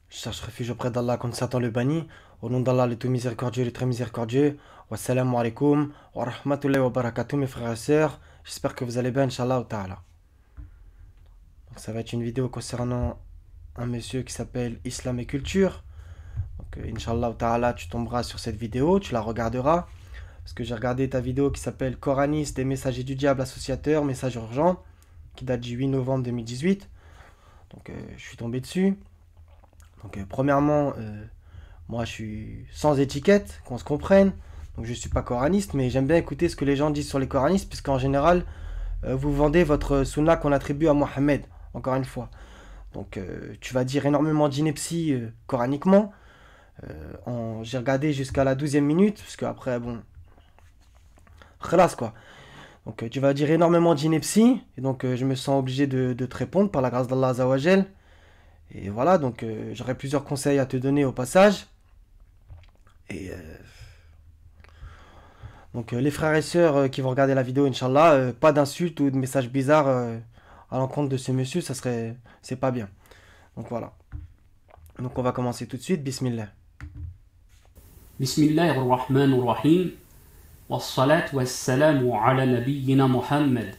Je cherche refuge auprès d'Allah contre Satan le banni. Au nom d'Allah, le tout miséricordieux, le très miséricordieux. Wassalamu alaikum wa rahmatullahi wa barakatuh, mes frères et sœurs. J'espère que vous allez bien, Inch'Allah ta'ala. Donc, ça va être une vidéo concernant un monsieur qui s'appelle Islam et Culture. Donc, Inch'Allah ta'ala, tu tomberas sur cette vidéo, tu la regarderas. Parce que j'ai regardé ta vidéo qui s'appelle Coraniste et messager du diable associateur, message urgent, qui date du 8 novembre 2018. Donc, je suis tombé dessus. Donc, premièrement, moi je suis sans étiquette, qu'on se comprenne. Donc, je ne suis pas coraniste, mais j'aime bien écouter ce que les gens disent sur les coranistes, puisqu'en général, vous vendez votre sunna qu'on attribue à Mohammed, encore une fois. Donc, tu vas dire énormément d'inepties coraniquement. J'ai regardé jusqu'à la 12e minute, parce qu'après, bon, khalas quoi. Donc, tu vas dire énormément d'inepties, et donc je me sens obligé de te répondre par la grâce d'Allah Azawajel. Et voilà, donc j'aurais plusieurs conseils à te donner au passage. Et donc les frères et sœurs qui vont regarder la vidéo, Inch'Allah, pas d'insultes ou de messages bizarres à l'encontre de ce monsieur, c'est pas bien. Donc voilà. Donc on va commencer tout de suite, Bismillah. Bismillah ar-Rahman ar-Rahim. Wassalat wassalamu ala nabiyyina Muhammad.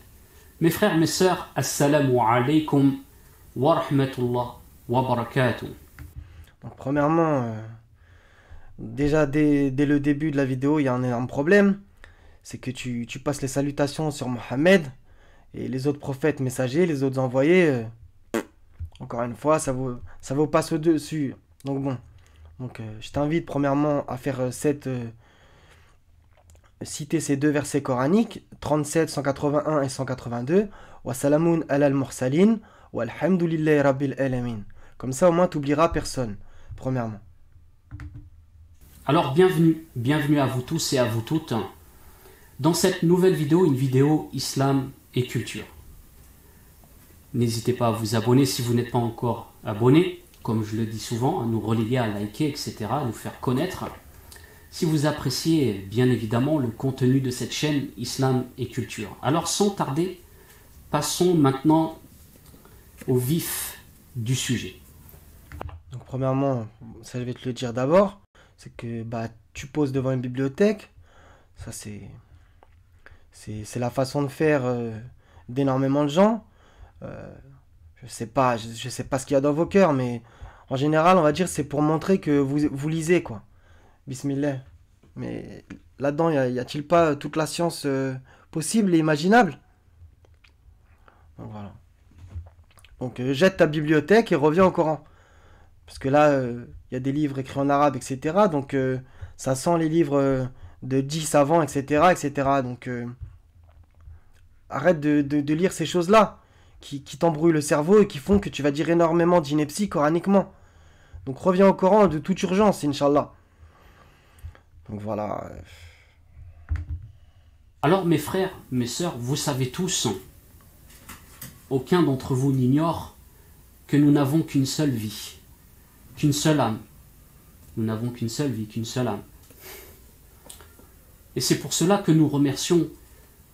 Mes frères, mes sœurs, assalamu alaykum wa rahmatullah wa barakatuh. Donc premièrement, déjà dès le début de la vidéo, il y a un énorme problème. C'est que tu passes les salutations sur Mohammed et les autres prophètes messagers, les autres envoyés. Encore une fois, ça vaut pas au-dessus. Donc bon. Donc je t'invite premièrement à faire citer ces deux versets coraniques, 37, 181 et 182. Wa salamun alal mursalin wa alhamdulillahi rabbil alamin. Comme ça au moins tu n'oublieras personne, premièrement. Alors bienvenue à vous tous et à vous toutes dans cette nouvelle vidéo, une vidéo Islam et culture. N'hésitez pas à vous abonner si vous n'êtes pas encore abonné, comme je le dis souvent, à nous relayer, à liker, etc., à nous faire connaître. Si vous appréciez bien évidemment le contenu de cette chaîne Islam et culture. Alors sans tarder, passons maintenant au vif du sujet. Donc premièrement, ça je vais te le dire d'abord, c'est que tu poses devant une bibliothèque, ça c'est la façon de faire d'énormément de gens. Je sais pas ce qu'il y a dans vos cœurs, mais en général, on va dire c'est pour montrer que vous lisez quoi. Bismillah. Mais là-dedans, y a-t-il pas toute la science possible et imaginable? Donc voilà. Donc jette ta bibliothèque et reviens au Coran. Parce que là, y a des livres écrits en arabe, etc. Donc ça sent les livres de 10 avant, etc. etc. Donc arrête de lire ces choses-là qui t'embrouillent le cerveau et qui font que tu vas dire énormément d'inepties coraniquement. Donc reviens au Coran de toute urgence, Inch'Allah. Donc voilà. Alors mes frères, mes sœurs, vous savez tous, aucun d'entre vous n'ignore que nous n'avons qu'une seule vie, qu'une seule âme. Nous n'avons qu'une seule vie, qu'une seule âme. Et c'est pour cela que nous remercions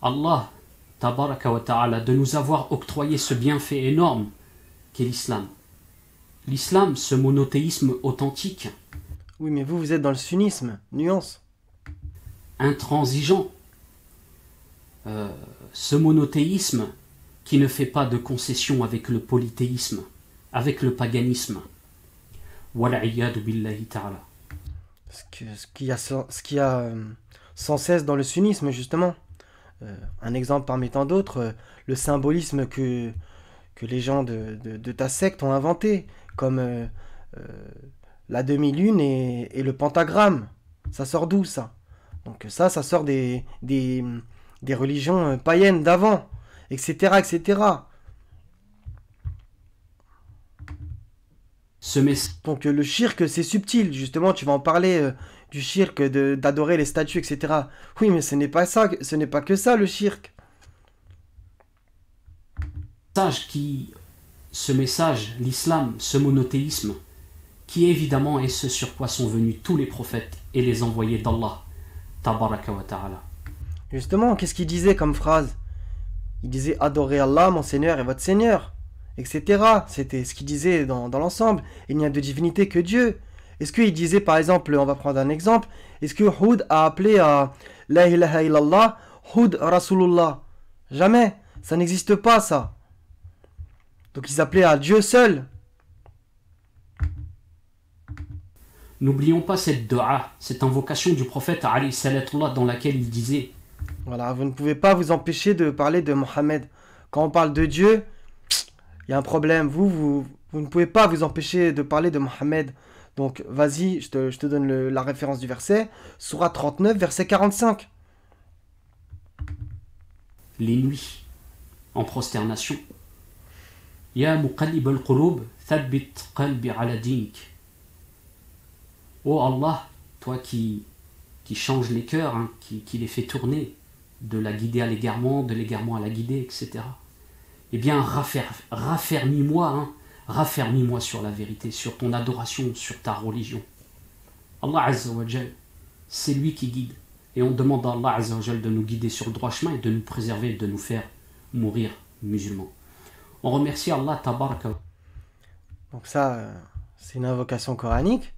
Allah, tabaraka wa ta'ala, de nous avoir octroyé ce bienfait énorme qu'est l'islam. L'islam, ce monothéisme authentique, Oui, mais vous êtes dans le sunnisme. Nuance. intransigeant, ce monothéisme qui ne fait pas de concession avec le polythéisme, avec le paganisme. Wal'iyadu billahi ta'ala. Ce qui a sans cesse dans le sunnisme, justement. Un exemple parmi tant d'autres, le symbolisme que les gens de ta secte ont inventé, comme la demi-lune et le pentagramme. Ça sort d'où ça? Donc ça sort des religions païennes d'avant, etc., etc. Donc le shirk, c'est subtil, justement, tu vas en parler du shirk, d'adorer les statues, etc. Oui, mais ce n'est pas ça, ce n'est pas que ça, le shirk. Ce message, l'islam, ce monothéisme, qui évidemment est ce sur quoi sont venus tous les prophètes et les envoyés d'Allah, tabaraka wa ta'ala. Justement, qu'est-ce qu'il disait comme phrase? Il disait « Adorez Allah, mon Seigneur et votre Seigneur ». etc. C'était ce qu'il disait dans l'ensemble. Il n'y a de divinité que Dieu. Est-ce qu'il disait, par exemple, on va prendre un exemple, est-ce que Houd a appelé à La ilaha illallah Houd Rasulullah? Jamais. Ça n'existe pas, ça. Donc ils appelaient à Dieu seul. N'oublions pas cette dua, cette invocation du prophète alayhi salatullah dans laquelle il disait Voilà, vous ne pouvez pas vous empêcher de parler de Mohammed. Quand on parle de Dieu, il y a un problème. Vous ne pouvez pas vous empêcher de parler de Mohammed. Donc vas-y, je te donne la référence du verset. Sourate 39, verset 45. les nuits en prosternation. Ya muqallib al-qulub, thabbit qalbi ala dinik. Oh Allah, toi qui change les cœurs, hein, qui les fait tourner, de la guider à l'égarement, de l'égarement à la guider, etc. Eh bien, raffermis-moi, hein, raffermis-moi sur la vérité, sur ton adoration, sur ta religion. Allah Azza wa Jal, c'est lui qui guide. Et on demande à Allah Azza wa Jal de nous guider sur le droit chemin et de nous préserver, de nous faire mourir musulmans. On remercie Allah Tabaraka. Donc ça, c'est une invocation coranique.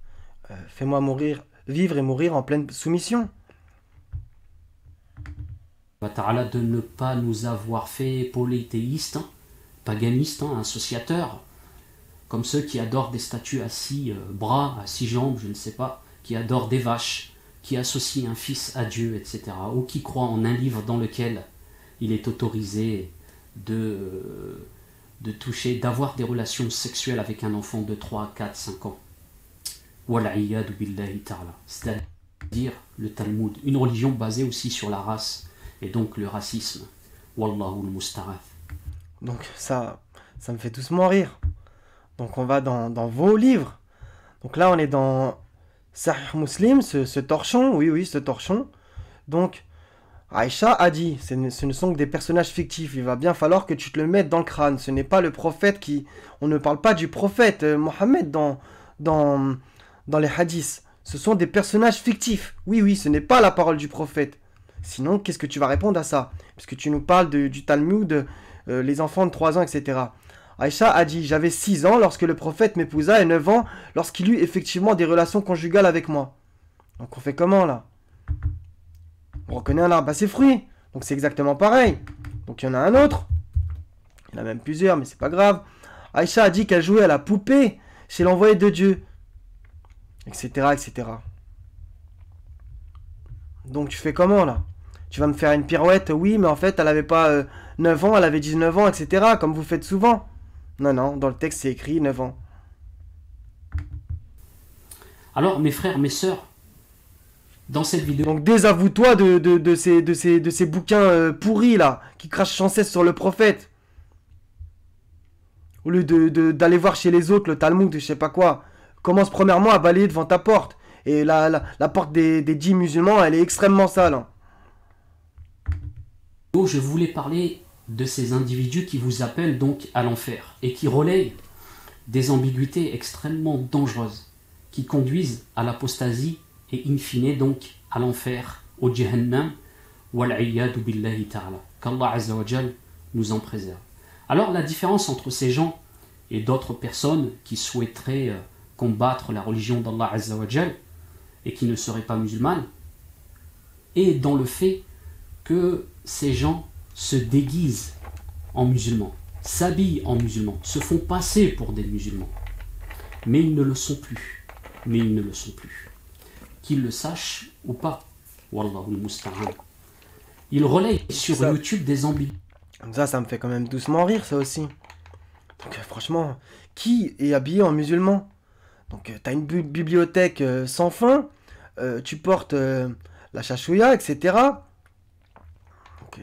Fais-moi mourir, vivre et mourir en pleine soumission. Ta'ala de ne pas nous avoir fait polythéistes, hein, paganistes, hein, associateurs, comme ceux qui adorent des statues à 6 bras, à 6 jambes, je ne sais pas, qui adorent des vaches, qui associent un fils à Dieu, etc. Ou qui croient en un livre dans lequel il est autorisé de toucher, d'avoir des relations sexuelles avec un enfant de 3, 4, 5 ans. Wal'iyadu billahi ta'ala. C'est-à-dire le Talmud, une religion basée aussi sur la race, et donc le racisme. Wallahu al-musta'ath. Donc ça me fait doucement rire. Donc on va dans vos livres. Donc là on est dans Sahih Muslim, ce torchon, oui, ce torchon. Donc Aïcha a dit, ce ne sont que des personnages fictifs, il va bien falloir que tu te le mettes dans le crâne. Ce n'est pas le prophète qui... On ne parle pas du prophète Mohammed dans les hadiths. Ce sont des personnages fictifs. Oui, ce n'est pas la parole du prophète. Sinon, qu'est-ce que tu vas répondre à ça? Parce que tu nous parles du Talmud, les enfants de 3 ans, etc. Aïcha a dit, j'avais 6 ans lorsque le prophète m'épousa et 9 ans lorsqu'il eut effectivement des relations conjugales avec moi. Donc on fait comment là? On reconnaît un arbre à ses fruits. Donc c'est exactement pareil. Donc il y en a un autre. Il y en a même plusieurs, mais c'est pas grave. Aïcha a dit qu'elle jouait à la poupée chez l'envoyé de Dieu. Etc, etc. Donc tu fais comment là? Tu vas me faire une pirouette? Oui, mais en fait elle avait pas 9 ans, elle avait 19 ans, etc. Comme vous faites souvent. Non, dans le texte c'est écrit 9 ans. Alors mes frères, mes sœurs, dans cette vidéo... Donc désavoue-toi de ces bouquins pourris là, qui crachent sans cesse sur le prophète. Au lieu d'aller voir chez les autres le Talmud, je sais pas quoi. Commence premièrement à balayer devant ta porte. Et la porte des 10 musulmans, elle est extrêmement sale. Hein. Je voulais parler de ces individus qui vous appellent donc à l'enfer et qui relayent des ambiguïtés extrêmement dangereuses qui conduisent à l'apostasie et in fine donc à l'enfer, au jahannam, wal'iyadu billahi ta'ala. Qu'Allah Azza wa Jal nous en préserve. Alors la différence entre ces gens et d'autres personnes qui souhaiteraient combattre la religion d'Allah Azza wa Jal et qui ne seraient pas musulmanes est dans le fait que ces gens se déguisent en musulmans, s'habillent en musulmans, se font passer pour des musulmans. Mais ils ne le sont plus. Qu'ils le sachent ou pas. Wallahu al-musta'an. Ils relayent sur YouTube des ambiguïtés. Ça me fait quand même doucement rire, ça aussi. Donc franchement, qui est habillé en musulman? Donc t'as une bibliothèque sans fin, tu portes la chachouilla, etc. Donc,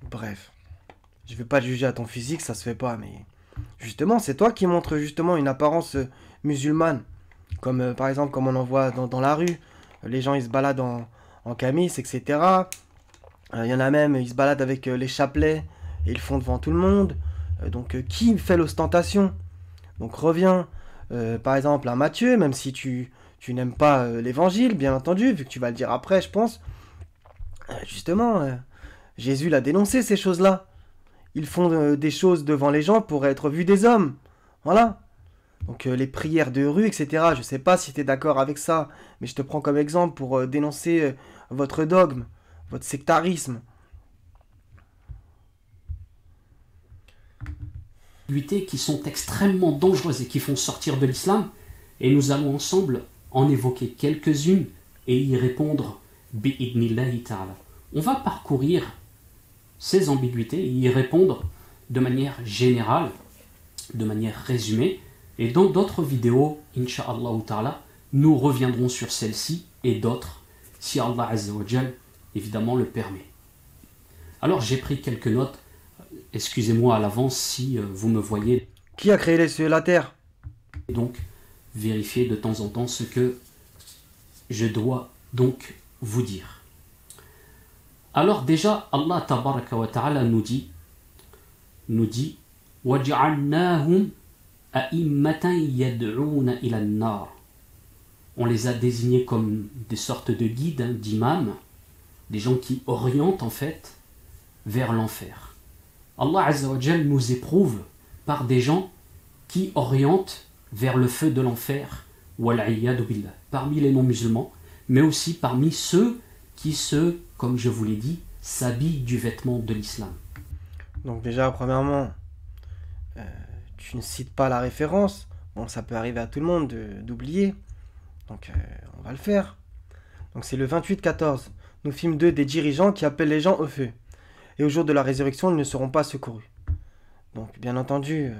bref, je vais pas te juger à ton physique, ça se fait pas, mais justement, c'est toi qui montres justement une apparence musulmane, comme par exemple comme on en voit dans la rue, les gens ils se baladent en camis, etc. Il y en a même, ils se baladent avec les chapelets et ils le font devant tout le monde. Donc qui fait l'ostentation? Donc reviens par exemple à Matthieu, même si tu n'aimes pas l'évangile, bien entendu, vu que tu vas le dire après, je pense. Justement, Jésus l'a dénoncé ces choses-là. ils font des choses devant les gens pour être vus des hommes. Voilà. Donc les prières de rue, etc. Je sais pas si tu es d'accord avec ça, mais je te prends comme exemple pour dénoncer votre dogme, votre sectarisme. Qui sont extrêmement dangereuses et qui font sortir de l'islam, et nous allons ensemble en évoquer quelques-unes et y répondre bi'idnillahi ta'ala. On va parcourir ces ambiguïtés et y répondre de manière générale, de manière résumée, et dans d'autres vidéos, incha'Allah ta'ala, nous reviendrons sur celle-ci et d'autres, si Allah Azza wa Jal évidemment le permet. Alors j'ai pris quelques notes. Excusez-moi à l'avance si vous me voyez. Qui a créé la terre? Donc, vérifiez de temps en temps ce que je dois donc vous dire. Alors déjà, Allah tabaraka wa ta'ala nous dit وَجَعَلْنَاهُمْ أَئِمَّةً يَدْعُونَ إِلَى النَّارِ. On les a désignés comme des sortes de guides, d'imams, des gens qui orientent en fait vers l'enfer. Allah Azza wa Jal nous éprouve par des gens qui orientent vers le feu de l'enfer, wal'iyadu billah, parmi les non-musulmans, mais aussi parmi ceux qui comme je vous l'ai dit, s'habillent du vêtement de l'islam. Donc déjà, premièrement, tu ne cites pas la référence. Bon, ça peut arriver à tout le monde d'oublier. Donc on va le faire. Donc c'est le 28-14. Nous films 2 des dirigeants qui appellent les gens au feu. Et au jour de la résurrection, ils ne seront pas secourus. Donc, bien entendu,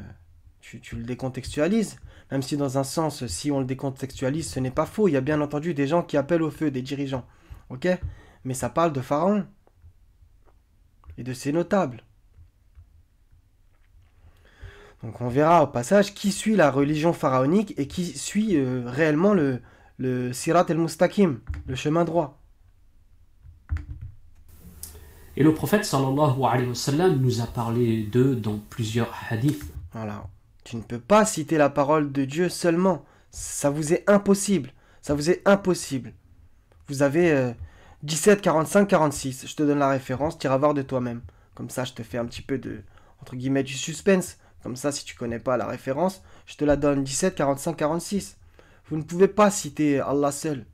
tu le décontextualises. Même si dans un sens, si on le décontextualise, ce n'est pas faux. Il y a bien entendu des gens qui appellent au feu, des dirigeants. Ok? Mais ça parle de Pharaon. Et de ses notables. Donc, on verra au passage qui suit la religion pharaonique et qui suit réellement le Sirat el-Mustaqim, le chemin droit. Et le prophète sallallahu alayhi wa sallam nous a parlé d'eux dans plusieurs hadiths. Voilà. Tu ne peux pas citer la parole de Dieu seulement. Ça vous est impossible. Ça vous est impossible. Vous avez 17, 45, 46. Je te donne la référence, tu iras voir de toi-même. Comme ça, je te fais un petit peu de, entre guillemets, du suspense. Comme ça, si tu connais pas la référence, je te la donne. 17, 45, 46. Vous ne pouvez pas citer Allah seul.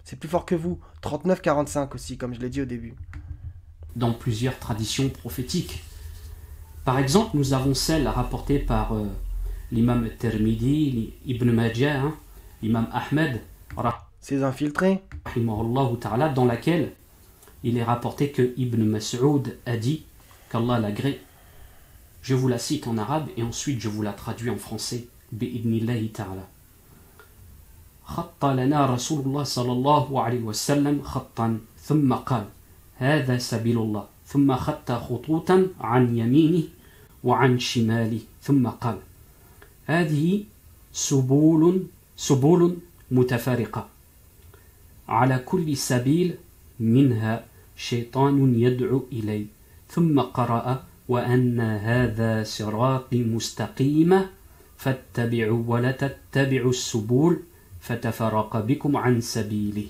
C'est plus fort que vous. 39, 45 aussi, comme je l'ai dit au début. Dans plusieurs traditions prophétiques. Par exemple, nous avons celle rapportée par l'imam Tirmidhi, Ibn Majah, l'imam Ahmed, ces infiltrés, dans laquelle il est rapporté que Ibn Mas'ud a dit, qu'Allah l'agrée, je vous la cite en arabe et ensuite je vous la traduis en français, bi'idnillahi ta'ala. خط لنا رسول الله صلى الله عليه وسلم خطا ثم قال هذا سبيل الله ثم خط خطوطا عن يمينه وعن شماله ثم قال هذه سبول متفرقة على كل سبيل منها شيطان يدعو إلي ثم قرأ وأن هذا صراطي مستقيما فاتبعوا ولا تتبعوا السبول فتفرق بكم عن سبيله.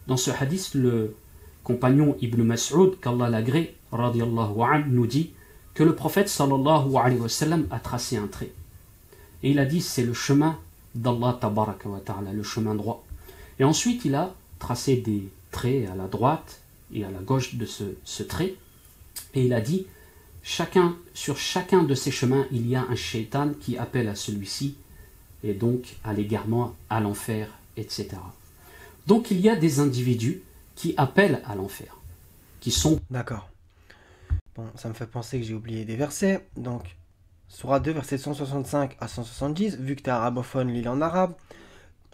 Dans ce hadith, le compagnon Ibn Mas'ud, qu'Allah l'agrée, radiyallahu anhu, nous dit que le prophète sallallahu alayhi wa sallam a tracé un trait. Et il a dit c'est le chemin d'Allah tabaraka wa ta'ala, le chemin droit. Et ensuite il a tracé des traits à la droite et à la gauche de ce trait. Et il a dit sur chacun de ces chemins il y a un shaitan qui appelle à celui-ci et donc à l'égarement, à l'enfer, etc. Donc il y a des individus qui appellent à l'enfer, qui sont... D'accord. Bon, ça me fait penser que j'ai oublié des versets. Donc, Sourate 2, versets 165 à 170. Vu que tu es arabophone, lis en arabe.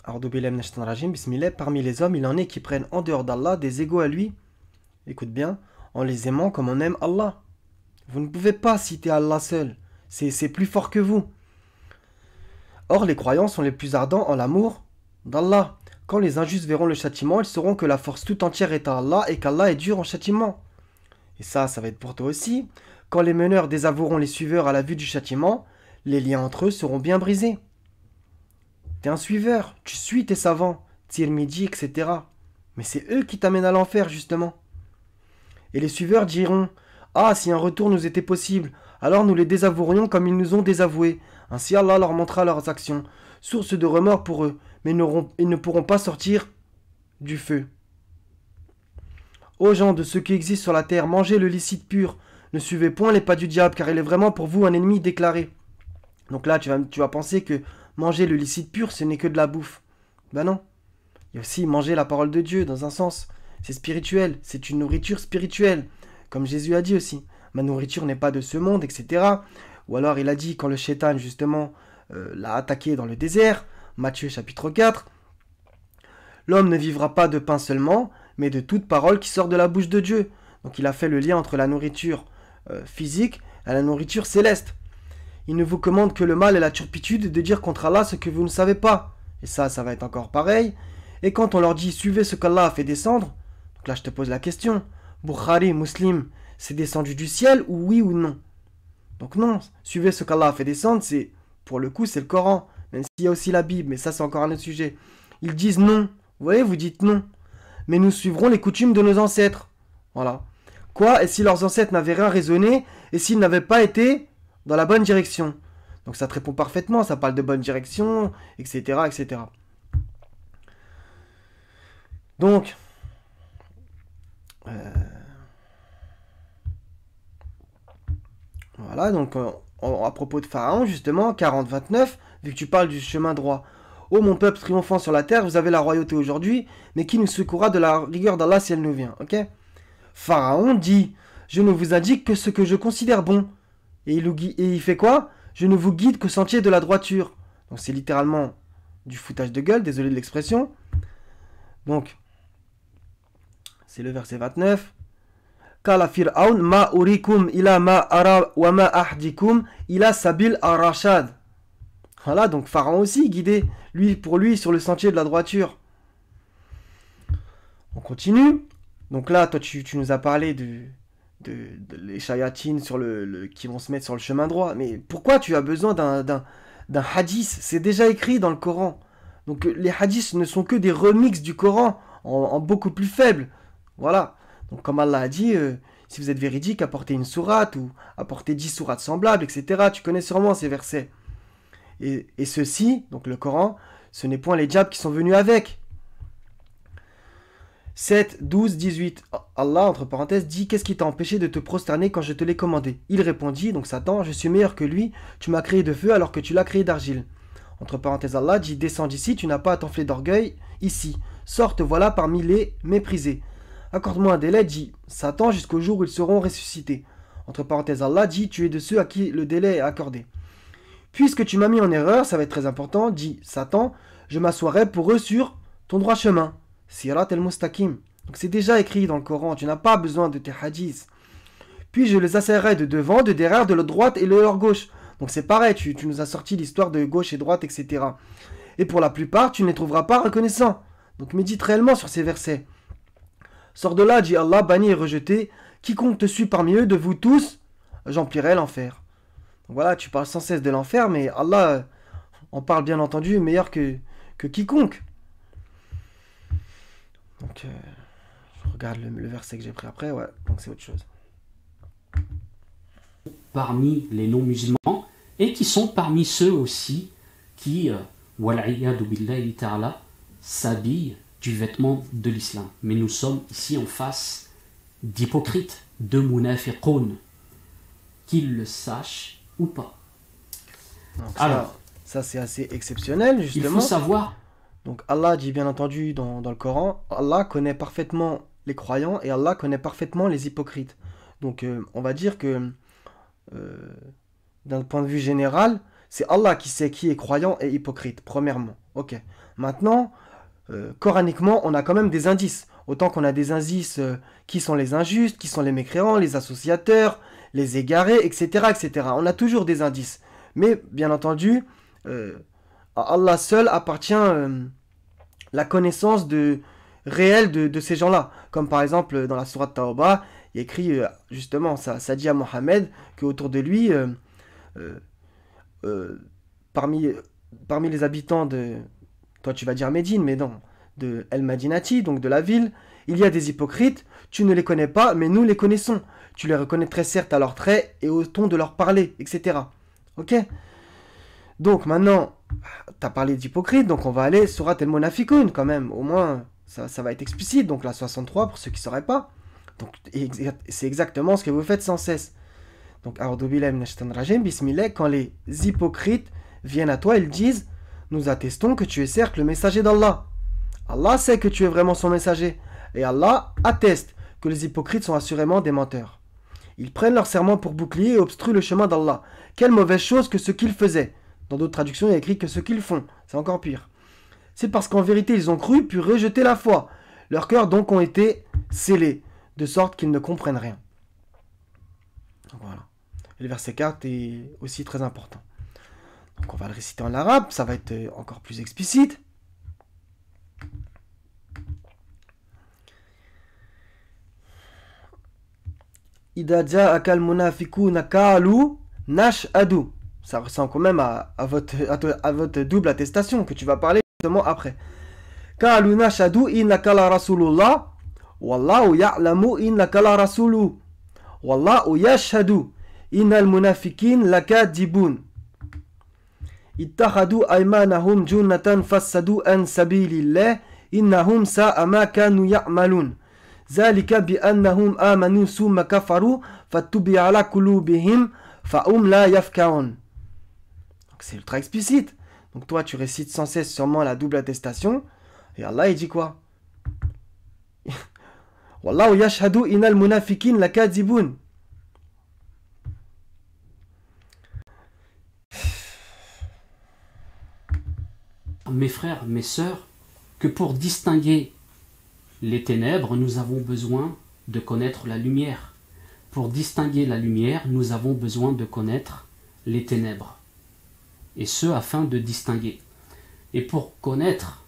Bismillah. Parmi les hommes, il en est qui prennent en dehors d'Allah des égaux à lui. Écoute bien, en les aimant comme on aime Allah. Vous ne pouvez pas citer Allah seul. C'est plus fort que vous. Or, les croyants sont les plus ardents en l'amour d'Allah. Quand les injustes verront le châtiment, ils sauront que la force tout entière est à Allah et qu'Allah est dur en châtiment. Et ça va être pour toi aussi. Quand les meneurs désavoueront les suiveurs à la vue du châtiment, les liens entre eux seront bien brisés. T'es un suiveur, tu suis tes savants, Tirmidhi, etc. Mais c'est eux qui t'amènent à l'enfer, justement. Et les suiveurs diront, Ah, si un retour nous était possible, alors nous les désavouerions comme ils nous ont désavoués. Ainsi Allah leur montrera leurs actions, source de remords pour eux, mais ils ne pourront pas sortir du feu. Ô gens de ceux qui existent sur la terre, mangez le licite pur. Ne suivez point les pas du diable, car il est vraiment pour vous un ennemi déclaré. Donc là, tu vas penser que manger le licite pur, ce n'est que de la bouffe. Ben non. Il y a aussi manger la parole de Dieu, dans un sens. C'est spirituel, c'est une nourriture spirituelle. Comme Jésus a dit aussi. Ma nourriture n'est pas de ce monde, etc. Ou alors il a dit, quand le shaitan, justement, l'a attaqué dans le désert, Matthieu chapitre 4, l'homme ne vivra pas de pain seulement, mais de toute parole qui sort de la bouche de Dieu. Donc il a fait le lien entre la nourriture physique et la nourriture céleste. Il ne vous commande que le mal et la turpitude de dire contre Allah ce que vous ne savez pas. Et ça va être encore pareil. Et quand on leur dit suivez ce qu'Allah a fait descendre, donc là je te pose la question, Bukhari, Muslim, c'est descendu du ciel ou oui ou non? Donc non, suivez ce qu'Allah a fait descendre, c'est pour le coup c'est le Coran, même s'il y a aussi la Bible, mais ça c'est encore un autre sujet. Ils disent non, vous voyez, vous dites non, mais nous suivrons les coutumes de nos ancêtres. Voilà. Quoi? Et si leurs ancêtres n'avaient rien raisonné, et s'ils n'avaient pas été dans la bonne direction? Donc ça te répond parfaitement, ça parle de bonne direction, etc. etc. Donc, voilà, donc à propos de Pharaon, justement, 40-29, vu que tu parles du chemin droit. Ô mon peuple triomphant sur la terre, vous avez la royauté aujourd'hui, mais qui nous secourra de la rigueur d'Allah si elle nous vient, ok? Pharaon dit, je ne vous indique que ce que je considère bon. Et il fait quoi? Je ne vous guide qu'au sentier de la droiture. Donc c'est littéralement du foutage de gueule, désolé de l'expression. Donc, c'est le verset 29. Kala Fir'aun ma urikum ila ma ara wa ma ahdikum ila sabil ar-rashad. Voilà, donc Pharaon aussi guidé, pour lui, sur le sentier de la droiture. On continue. Donc là, toi, tu nous as parlé de les shayatines qui vont se mettre sur le chemin droit. Mais pourquoi tu as besoin d'un hadith? C'est déjà écrit dans le Coran. Donc les hadiths ne sont que des remixes du Coran, en beaucoup plus faibles. Voilà. Donc comme Allah a dit, si vous êtes véridique, apportez une sourate ou apportez 10 sourates semblables, etc. Tu connais sûrement ces versets. Et ceci, donc le Coran, ce n'est point les diables qui sont venus avec. 7, 12, 18. Allah, entre parenthèses, dit, qu'est-ce qui t'a empêché de te prosterner quand je te l'ai commandé? Il répondit, donc Satan, je suis meilleur que lui, tu m'as créé de feu alors que tu l'as créé d'argile. Entre parenthèses, Allah dit, descends d'ici, tu n'as pas à t'enfler d'orgueil ici. Sors, te voilà parmi les méprisés. Accorde-moi un délai, dit Satan, jusqu'au jour où ils seront ressuscités. Entre parenthèses, Allah dit, tu es de ceux à qui le délai est accordé. Puisque tu m'as mis en erreur, ça va être très important, dit Satan, je m'assoirai pour eux sur ton droit chemin. Sirat el-Mustaqim. Donc c'est déjà écrit dans le Coran, tu n'as pas besoin de tes hadiths. Puis je les asserrai de devant, de derrière, de leur droite et de leur gauche. Donc c'est pareil, tu nous as sorti l'histoire de gauche et droite, etc. Et pour la plupart, tu ne les trouveras pas reconnaissants. Donc médite réellement sur ces versets. Sors de là, dit Allah, banni et rejeté. Quiconque te suit parmi eux, de vous tous, j'emplirai l'enfer. Donc voilà, tu parles sans cesse de l'enfer, mais Allah en parle bien entendu meilleur que quiconque. Donc, je regarde le verset que j'ai pris après, ouais, donc c'est autre chose. Parmi les non-musulmans, et qui sont parmi ceux aussi qui, wal'iyadu billahi ta'ala, s'habillent du vêtement de l'islam. Mais nous sommes ici en face d'hypocrites, de munafiqoun, qu'ils le sachent ou pas. Donc alors, ça c'est assez exceptionnel, justement. Il faut savoir... Donc Allah dit bien entendu dans le Coran, Allah connaît parfaitement les croyants et Allah connaît parfaitement les hypocrites. Donc on va dire que d'un point de vue général, c'est Allah qui sait qui est croyant et hypocrite, premièrement. Ok. Maintenant, coraniquement, on a quand même des indices. Autant qu'on a des indices qui sont les injustes, qui sont les mécréants, les associateurs, les égarés, etc., etc. On a toujours des indices. Mais bien entendu, à Allah seul appartient la connaissance réelle de ces gens-là. Comme par exemple dans la sourate Tawbah, il y a écrit justement, ça dit à Mohammed qu'autour de lui, parmi les habitants de, toi tu vas dire Médine, mais non, de El Madinati, donc de la ville, il y a des hypocrites, tu ne les connais pas, mais nous les connaissons. tu les reconnaîtrais certes à leurs traits et au ton de leur parler, etc. Ok? Donc maintenant, tu as parlé d'hypocrite, donc on va aller sur Surat al-Munafiqun quand même, au moins ça va être explicite, donc la 63 pour ceux qui ne sauraient pas. Donc c'est exactement ce que vous faites sans cesse. Donc, bismillah, quand les hypocrites viennent à toi, ils disent, nous attestons que tu es certes le messager d'Allah. Allah sait que tu es vraiment son messager. Et Allah atteste que les hypocrites sont assurément des menteurs. Ils prennent leur serment pour bouclier et obstruent le chemin d'Allah. Quelle mauvaise chose que ce qu'ils faisaient. Dans d'autres traductions, il y a écrit que ce qu'ils font. C'est encore pire. C'est parce qu'en vérité, ils ont cru puis rejeté la foi. Leurs cœurs donc ont été scellés, de sorte qu'ils ne comprennent rien. Voilà. Et le verset 4 est aussi très important. Donc on va le réciter en arabe, ça va être encore plus explicite. Ida ja'aka al-munafiquna qalu nashhadu. Ça ressemble quand même à votre double attestation que tu vas parler justement après. Qalu nashhadu innaka la rasulullah wallahu ya'lamu innaka la rasuluhu wallahu yashhadu innal munafiqin lakadibun. Ittakhadu aymanahum junnatan fassadu an sabilillah innahum sa'a ma kanu ya'malun. Zalika bi annahum amanu summa kafaru fattubi'a ala qulubihim fa'um la yafqahun. Donc c'est ultra explicite. Donc toi tu récites sans cesse sûrement la double attestation et Allah il dit quoi? Wallahu yashhadu innal munafiqin lakadibun. Mes frères, mes sœurs, que pour distinguer les ténèbres, nous avons besoin de connaître la lumière. Pour distinguer la lumière, nous avons besoin de connaître les ténèbres. Et ce, afin de distinguer. Et pour connaître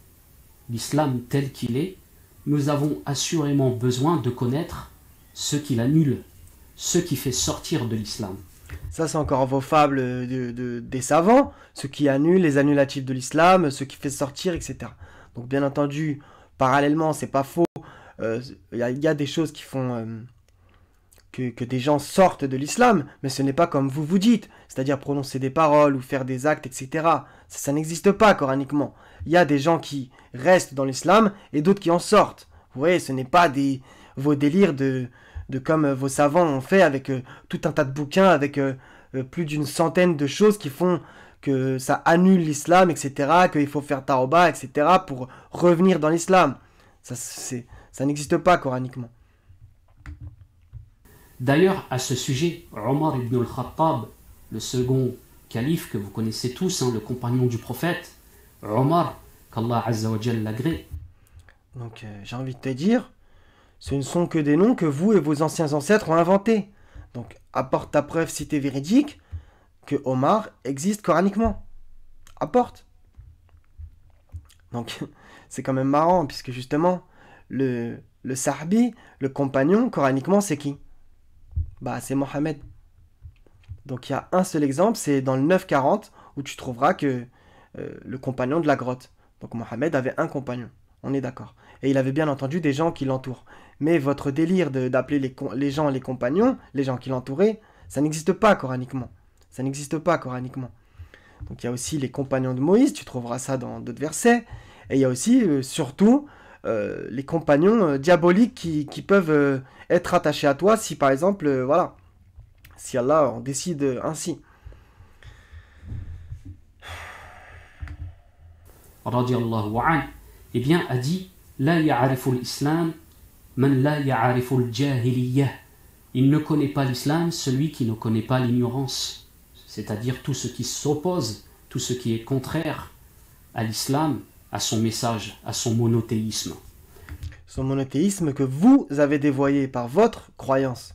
l'islam tel qu'il est, nous avons assurément besoin de connaître ce qui l'annule, ce qui fait sortir de l'islam. Ça, c'est encore vos fables des savants, ce qui annule les annulatifs de l'islam, ce qui fait sortir, etc. Donc, bien entendu, parallèlement, c'est pas faux. Il y a des choses qui font que des gens sortent de l'islam, mais ce n'est pas comme vous dites, c'est-à-dire prononcer des paroles ou faire des actes, etc. Ça n'existe pas coraniquement. Il y a des gens qui restent dans l'islam et d'autres qui en sortent. Vous voyez, ce n'est pas vos délires de comme vos savants ont fait avec tout un tas de bouquins, avec plus d'une centaine de choses qui font que ça annule l'islam, etc., qu'il faut faire tauba, etc., pour revenir dans l'islam. Ça n'existe pas coraniquement. D'ailleurs, à ce sujet, Omar ibn al-Khattab, le second calife que vous connaissez tous, le compagnon du prophète, Omar, qu'Allah Azza wa Jal l'agrée. Donc j'ai envie de te dire, ce ne sont que des noms que vous et vos anciens ancêtres ont inventés. Donc apporte ta preuve si t'es véridique que Omar existe coraniquement. Apporte. Donc c'est quand même marrant puisque justement le Sahbi, le compagnon, coraniquement c'est qui? Bah c'est Mohammed. Donc il y a un seul exemple, c'est dans le 940 où tu trouveras que le compagnon de la grotte. Donc Mohammed avait un compagnon, on est d'accord. Et il avait bien entendu des gens qui l'entourent. Mais votre délire d'appeler les gens les compagnons, les gens qui l'entouraient, ça n'existe pas coraniquement. Ça n'existe pas coraniquement. Donc il y a aussi les compagnons de Moïse, tu trouveras ça dans d'autres versets. Et il y a aussi, surtout, les compagnons diaboliques qui peuvent être attachés à toi si par exemple, voilà, si Allah en décide ainsi. Radiallahu anhu, eh bien, a dit La ya'arifu l'islam, man la ya'arifu al-jahiliyyah. Il ne connaît pas l'islam, celui qui ne connaît pas l'ignorance. C'est-à-dire tout ce qui s'oppose, tout ce qui est contraire à l'islam, à son message, à son monothéisme. Son monothéisme que vous avez dévoyé par votre croyance.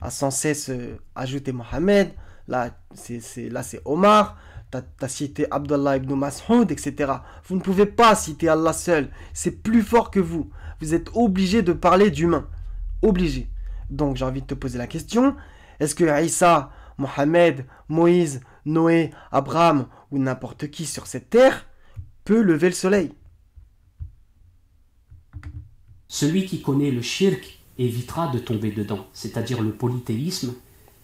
A sans cesse ajouté Mohammed, là c'est Omar, t'as cité Abdullah ibn Mas'ud, etc. Vous ne pouvez pas citer Allah seul, c'est plus fort que vous. Vous êtes obligé de parler d'humain. Obligé. Donc j'ai envie de te poser la question, est-ce que Isa, Mohammed, Moïse, Noé, Abraham ou n'importe qui sur cette terre peut lever le soleil? Celui qui connaît le shirk évitera de tomber dedans, c'est-à-dire le polythéisme,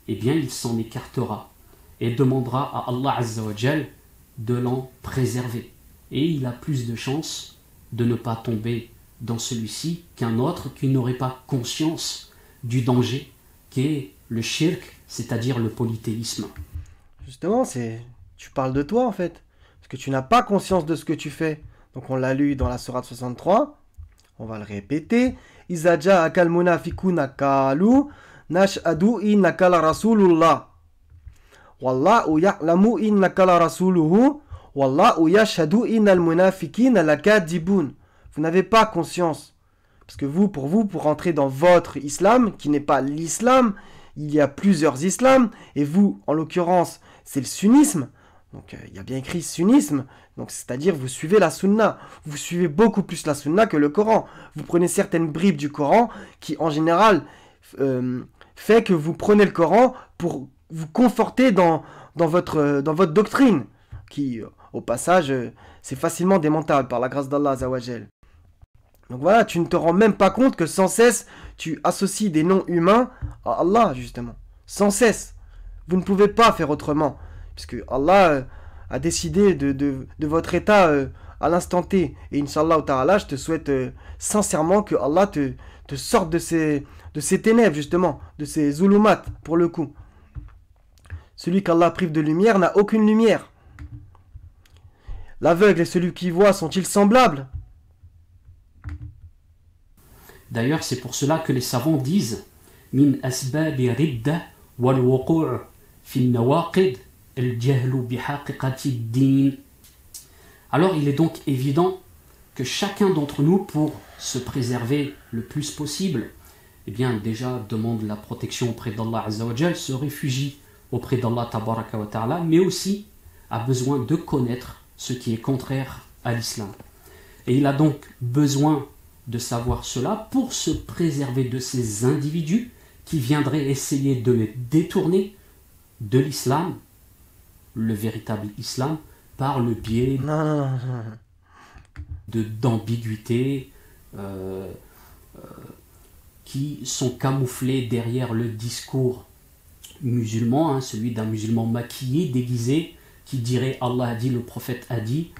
eh bien il s'en écartera et demandera à Allah Azza wa Jal de l'en préserver. Et il a plus de chances de ne pas tomber dans celui-ci qu'un autre qui n'aurait pas conscience du danger qu'est le shirk, c'est-à-dire le polythéisme. Justement, tu parles de toi en fait. Parce que tu n'as pas conscience de ce que tu fais. Donc on l'a lu dans la sourate 63. On va le répéter. Iza ja'aka al-munafiquna qalu nashhadu innaka la rasulullah. Wallahu ya'lamu innaka la rasuluhu. Wallahu yashhadu innal munafiqina lakadibun. Vous n'avez pas conscience. Parce que pour vous, pour rentrer dans votre islam, qui n'est pas l'islam, il y a plusieurs islams. Et vous, en l'occurrence, c'est le sunnisme. Donc il y a bien écrit sunnisme. Donc c'est-à-dire vous suivez la sunna. Vous suivez beaucoup plus la sunna que le Coran. Vous prenez certaines bribes du Coran qui, en général, fait que vous prenez le Coran pour vous conforter dans votre doctrine. Qui, au passage, c'est facilement démontable par la grâce d'Allah Azawajal. Donc voilà, tu ne te rends même pas compte que sans cesse, tu associes des noms humains à Allah, justement. Sans cesse. Vous ne pouvez pas faire autrement. Puisque Allah a décidé de votre état à l'instant T. Et Inch'Allah ta'ala, je te souhaite sincèrement que Allah te sorte de ces ténèbres, justement. De ces zulumat, pour le coup. Celui qu'Allah prive de lumière n'a aucune lumière. L'aveugle et celui qui voit sont-ils semblables? D'ailleurs, c'est pour cela que les savants disent min asbabi ridda wal wuqu' fi nawaqid al jahlu bi haqiqati ad-din. Alors, il est donc évident que chacun d'entre nous, pour se préserver le plus possible, eh bien, déjà demande la protection auprès d'Allah Azza wa Jal, se réfugie auprès d'Allah Tabaraka wa Ta'ala, mais aussi a besoin de connaître ce qui est contraire à l'islam. Et il a donc besoin de savoir cela pour se préserver de ces individus qui viendraient essayer de les détourner de l'islam, le véritable islam, par le biais d'ambiguïtés qui sont camouflées derrière le discours musulman, celui d'un musulman maquillé, déguisé, qui dirait Allah a dit, le prophète a dit.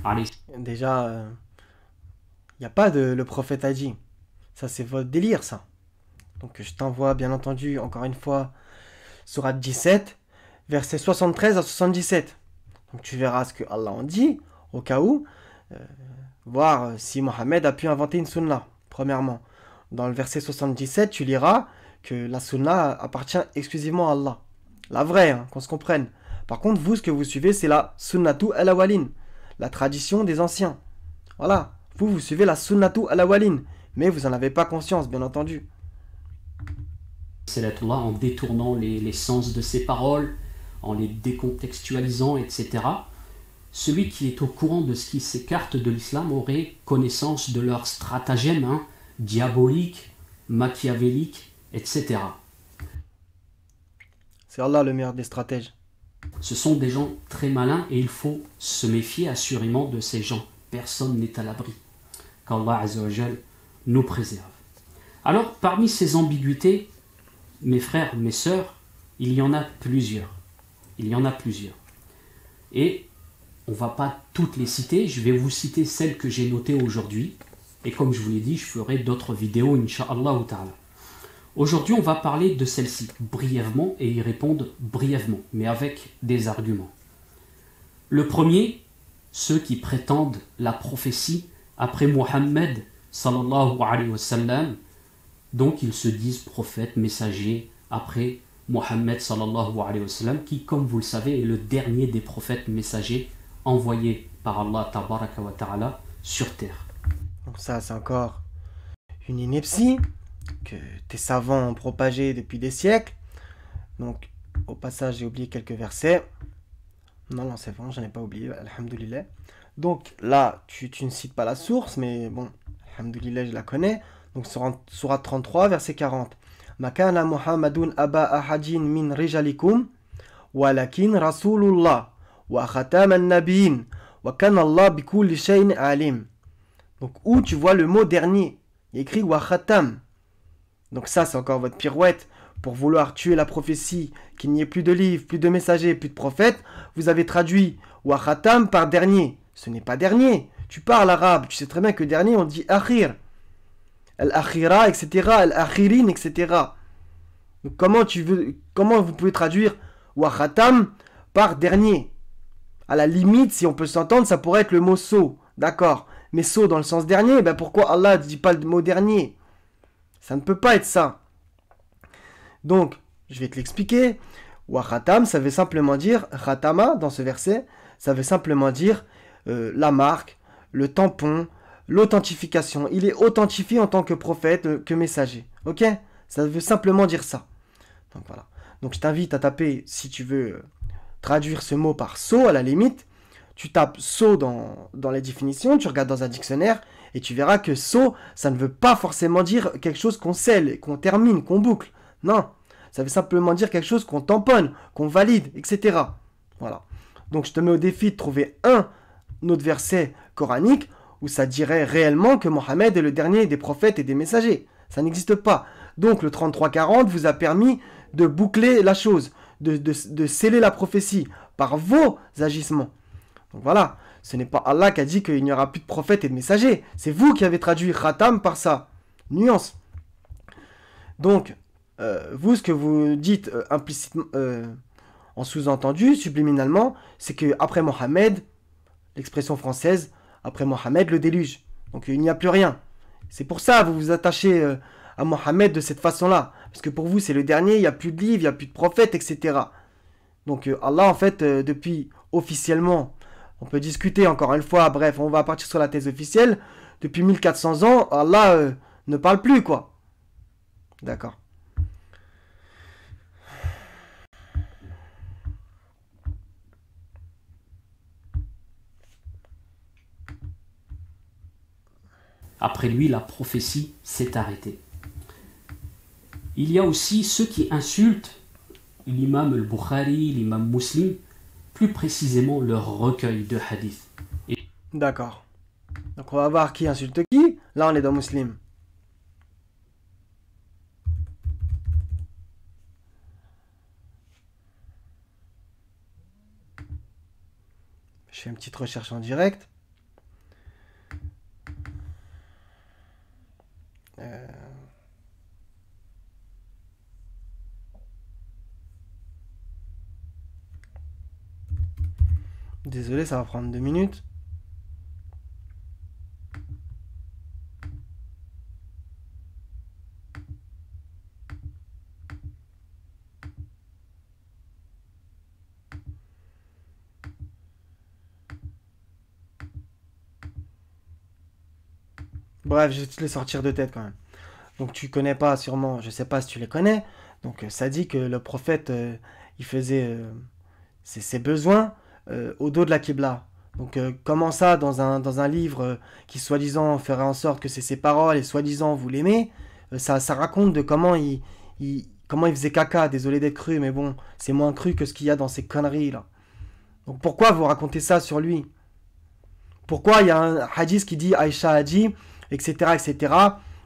Déjà, il n'y a pas de le prophète a dit. Ça, c'est votre délire, ça. Donc, je t'envoie, bien entendu, encore une fois, sourate 17, versets 73 à 77. Donc, tu verras ce que Allah en dit, au cas où, voir si Mohammed a pu inventer une sunna, premièrement. Dans le verset 77, tu liras que la sunna appartient exclusivement à Allah. La vraie, qu'on se comprenne. Par contre, vous, ce que vous suivez, c'est la sunnatu al-awwalin, la tradition des anciens. Voilà. Vous suivez la sunnatu al-awwalin, mais vous n'en avez pas conscience, bien entendu. C'est là en détournant les sens de ses paroles, en les décontextualisant, etc. Celui qui est au courant de ce qui s'écarte de l'islam aurait connaissance de leurs stratagèmes diaboliques, machiavéliques, etc. C'est Allah le meilleur des stratèges. Ce sont des gens très malins et il faut se méfier assurément de ces gens. Personne n'est à l'abri. Qu'Allah Azza wa Jal nous préserve. Alors, parmi ces ambiguïtés, mes frères, mes sœurs, il y en a plusieurs. Il y en a plusieurs. Et on ne va pas toutes les citer. Je vais vous citer celles que j'ai notées aujourd'hui. Et comme je vous l'ai dit, je ferai d'autres vidéos, Inch'Allah ta'ala. Aujourd'hui, on va parler de celle-ci brièvement et y répondre brièvement, mais avec des arguments. Le premier, ceux qui prétendent la prophétie après Mohammed sallallahu alayhi wa sallam, donc ils se disent prophètes, messagers après Mohammed sallallahu alayhi wa sallam, qui, comme vous le savez, est le dernier des prophètes messagers envoyés par Allah tabaraka wa ta'ala sur terre. Donc ça, c'est encore une ineptie que tes savants ont propagée depuis des siècles. Donc, au passage, j'ai oublié quelques versets. Non, c'est bon, j'en ai pas oublié, alhamdoulilah. Donc là, tu ne cites pas la source, mais bon, alhamdoulilah, je la connais. Donc, sourate 33, verset 40. Makana Muhammadun aba ahadin min rijalikum, walakin rasulullah, wa khataman nabiyin, wa kana Allah bikulli shay'in alim. Donc, où tu vois le mot dernier, il y a écrit wa khatam. Donc ça, c'est encore votre pirouette. Pour vouloir tuer la prophétie, qu'il n'y ait plus de livres, plus de messagers, plus de prophètes, vous avez traduit wa khatam par dernier. Ce n'est pas dernier. Tu parles arabe, tu sais très bien que dernier, on dit akhir. Al-akhira, etc. Al-akhirin, etc. Donc comment vous pouvez traduire wa khatam par dernier? À la limite, si on peut s'entendre, ça pourrait être le mot saut. D'accord. Mais saut dans le sens dernier, ben pourquoi Allah ne dit pas le mot dernier? Ça ne peut pas être ça. Donc, je vais te l'expliquer. Wa khatam, ça veut simplement dire, khatama, dans ce verset, ça veut simplement dire la marque, le tampon, l'authentification. Il est authentifié en tant que prophète, que messager. Ok? Ça veut simplement dire ça. Donc voilà. Donc je t'invite à taper, si tu veux traduire ce mot par sceau, à la limite, tu tapes sceau dans les définitions, tu regardes dans un dictionnaire, et tu verras que sceau, ça ne veut pas forcément dire quelque chose qu'on scelle, qu'on termine, qu'on boucle. Non, ça veut simplement dire quelque chose qu'on tamponne, qu'on valide, etc. Voilà. Donc je te mets au défi de trouver un autre verset coranique où ça dirait réellement que Mohammed est le dernier des prophètes et des messagers. Ça n'existe pas. Donc le 33-40 vous a permis de boucler la chose, de sceller la prophétie par vos agissements. Donc voilà, ce n'est pas Allah qui a dit qu'il n'y aura plus de prophètes et de messagers. C'est vous qui avez traduit khatam par ça. Nuance. Donc, vous, ce que vous dites implicitement, en sous-entendu, subliminalement, c'est que après Mohammed, l'expression française, après Mohammed, le déluge. Donc il n'y a plus rien. C'est pour ça que vous vous attachez à Mohammed de cette façon-là. Parce que pour vous, c'est le dernier, il n'y a plus de livres, il n'y a plus de prophètes, etc. Donc Allah, en fait, depuis officiellement, on peut discuter encore une fois, bref, on va partir sur la thèse officielle, depuis 1400 ans, Allah ne parle plus, quoi. D'accord. Après lui, la prophétie s'est arrêtée. Il y a aussi ceux qui insultent l'imam al-Bukhari, l'imam Muslim, plus précisément leur recueil de hadith. D'accord. Donc on va voir qui insulte qui. Là, on est dans Muslim. Je fais une petite recherche en direct. Désolé, ça va prendre 2 minutes. Bref, je vais te les sortir de tête quand même. Donc tu connais pas sûrement, je sais pas si tu les connais. Donc ça dit que le prophète, il faisait ses besoins au dos de la Qibla. Donc comment ça, dans un livre qui soi-disant ferait en sorte que c'est ses paroles et soi-disant vous l'aimez, ça raconte de comment comment il faisait caca. Désolé d'être cru, mais bon, c'est moins cru que ce qu'il y a dans ces conneries là. Donc pourquoi vous racontez ça sur lui? Pourquoi il y a un hadith qui dit Aïcha a dit, etc., etc.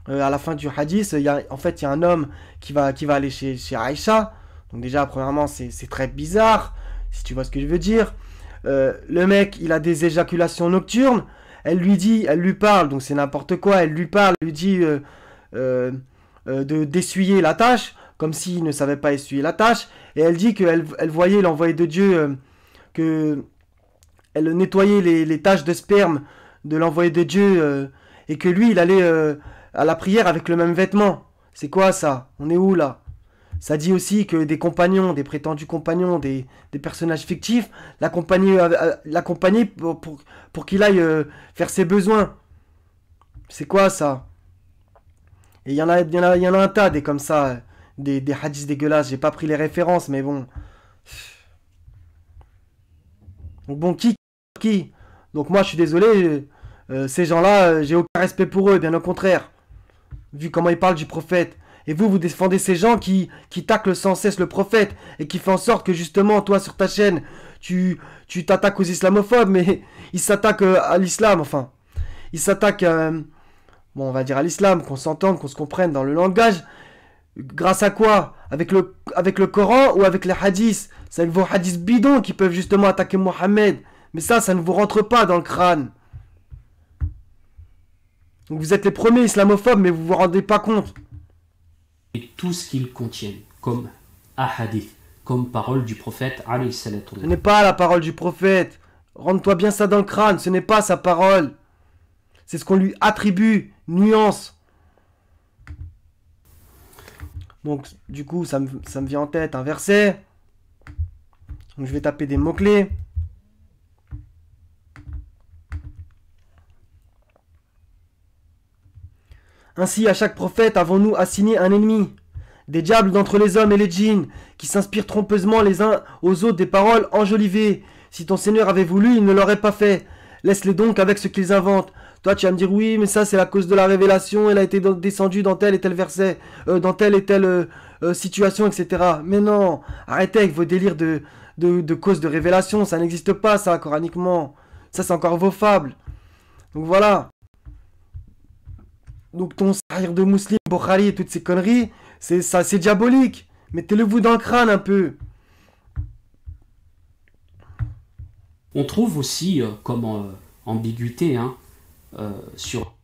À la fin du hadith, en fait, il y a un homme qui va aller chez Aïcha. Donc déjà, premièrement, c'est très bizarre, si tu vois ce que je veux dire. Le mec, il a des éjaculations nocturnes. Elle lui parle, donc c'est n'importe quoi. Elle lui parle, lui dit d'essuyer la tâche, comme s'il ne savait pas essuyer la tâche. Et elle dit qu'elle voyait l'envoyé de Dieu, que elle nettoyait les taches de sperme de l'envoyé de Dieu, et que lui, il allait à la prière avec le même vêtement. C'est quoi ça? On est où là? Ça dit aussi que des compagnons, des prétendus compagnons, des personnages fictifs, l'accompagnaient pour qu'il aille faire ses besoins. C'est quoi ça? Et il y en a un tas des comme ça, des hadiths dégueulasses. J'ai pas pris les références, mais bon. Donc bon, qui? Donc moi, je suis désolé, ces gens-là, j'ai aucun respect pour eux, bien au contraire. Vu comment ils parlent du prophète. Et vous défendez ces gens qui taclent sans cesse le prophète et qui font en sorte que justement, toi, sur ta chaîne, tu t'attaques aux islamophobes, mais ils s'attaquent à l'islam, enfin. Ils s'attaquent, bon, on va dire à l'islam, qu'on s'entende, qu'on se comprenne dans le langage. Grâce à quoi? Avec le Coran ou avec les hadiths? C'est avec vos hadiths bidons qui peuvent justement attaquer Mohammed. Mais ça ne vous rentre pas dans le crâne. Donc vous êtes les premiers islamophobes, mais vous vous rendez pas compte. Et tout ce qu'ils contiennent, comme ahadith, comme parole du prophète, alayhi salatu Ce n'est pas la parole du prophète. Rends-toi bien ça dans le crâne, ce n'est pas sa parole. C'est ce qu'on lui attribue, nuance. Donc du coup, ça me vient en tête un verset. Donc je vais taper des mots-clés. Ainsi, à chaque prophète avons-nous assigné un ennemi, des diables d'entre les hommes et les djinns, qui s'inspirent trompeusement les uns aux autres des paroles enjolivées. Si ton Seigneur avait voulu, il ne l'aurait pas fait. Laisse-les donc avec ce qu'ils inventent. Toi, tu vas me dire, oui, mais ça, c'est la cause de la révélation, elle a été descendue dans tel et tel verset, dans telle et telle situation, etc. Mais non, arrêtez avec vos délires de cause de révélation, ça n'existe pas, ça, coraniquement. Ça, c'est encore vos fables. Donc voilà. Donc ton Sahih de Muslim, Bukhari et toutes ces conneries, c'est diabolique. Mettez-le-vous dans le crâne un peu. On trouve aussi comme ambiguïté sur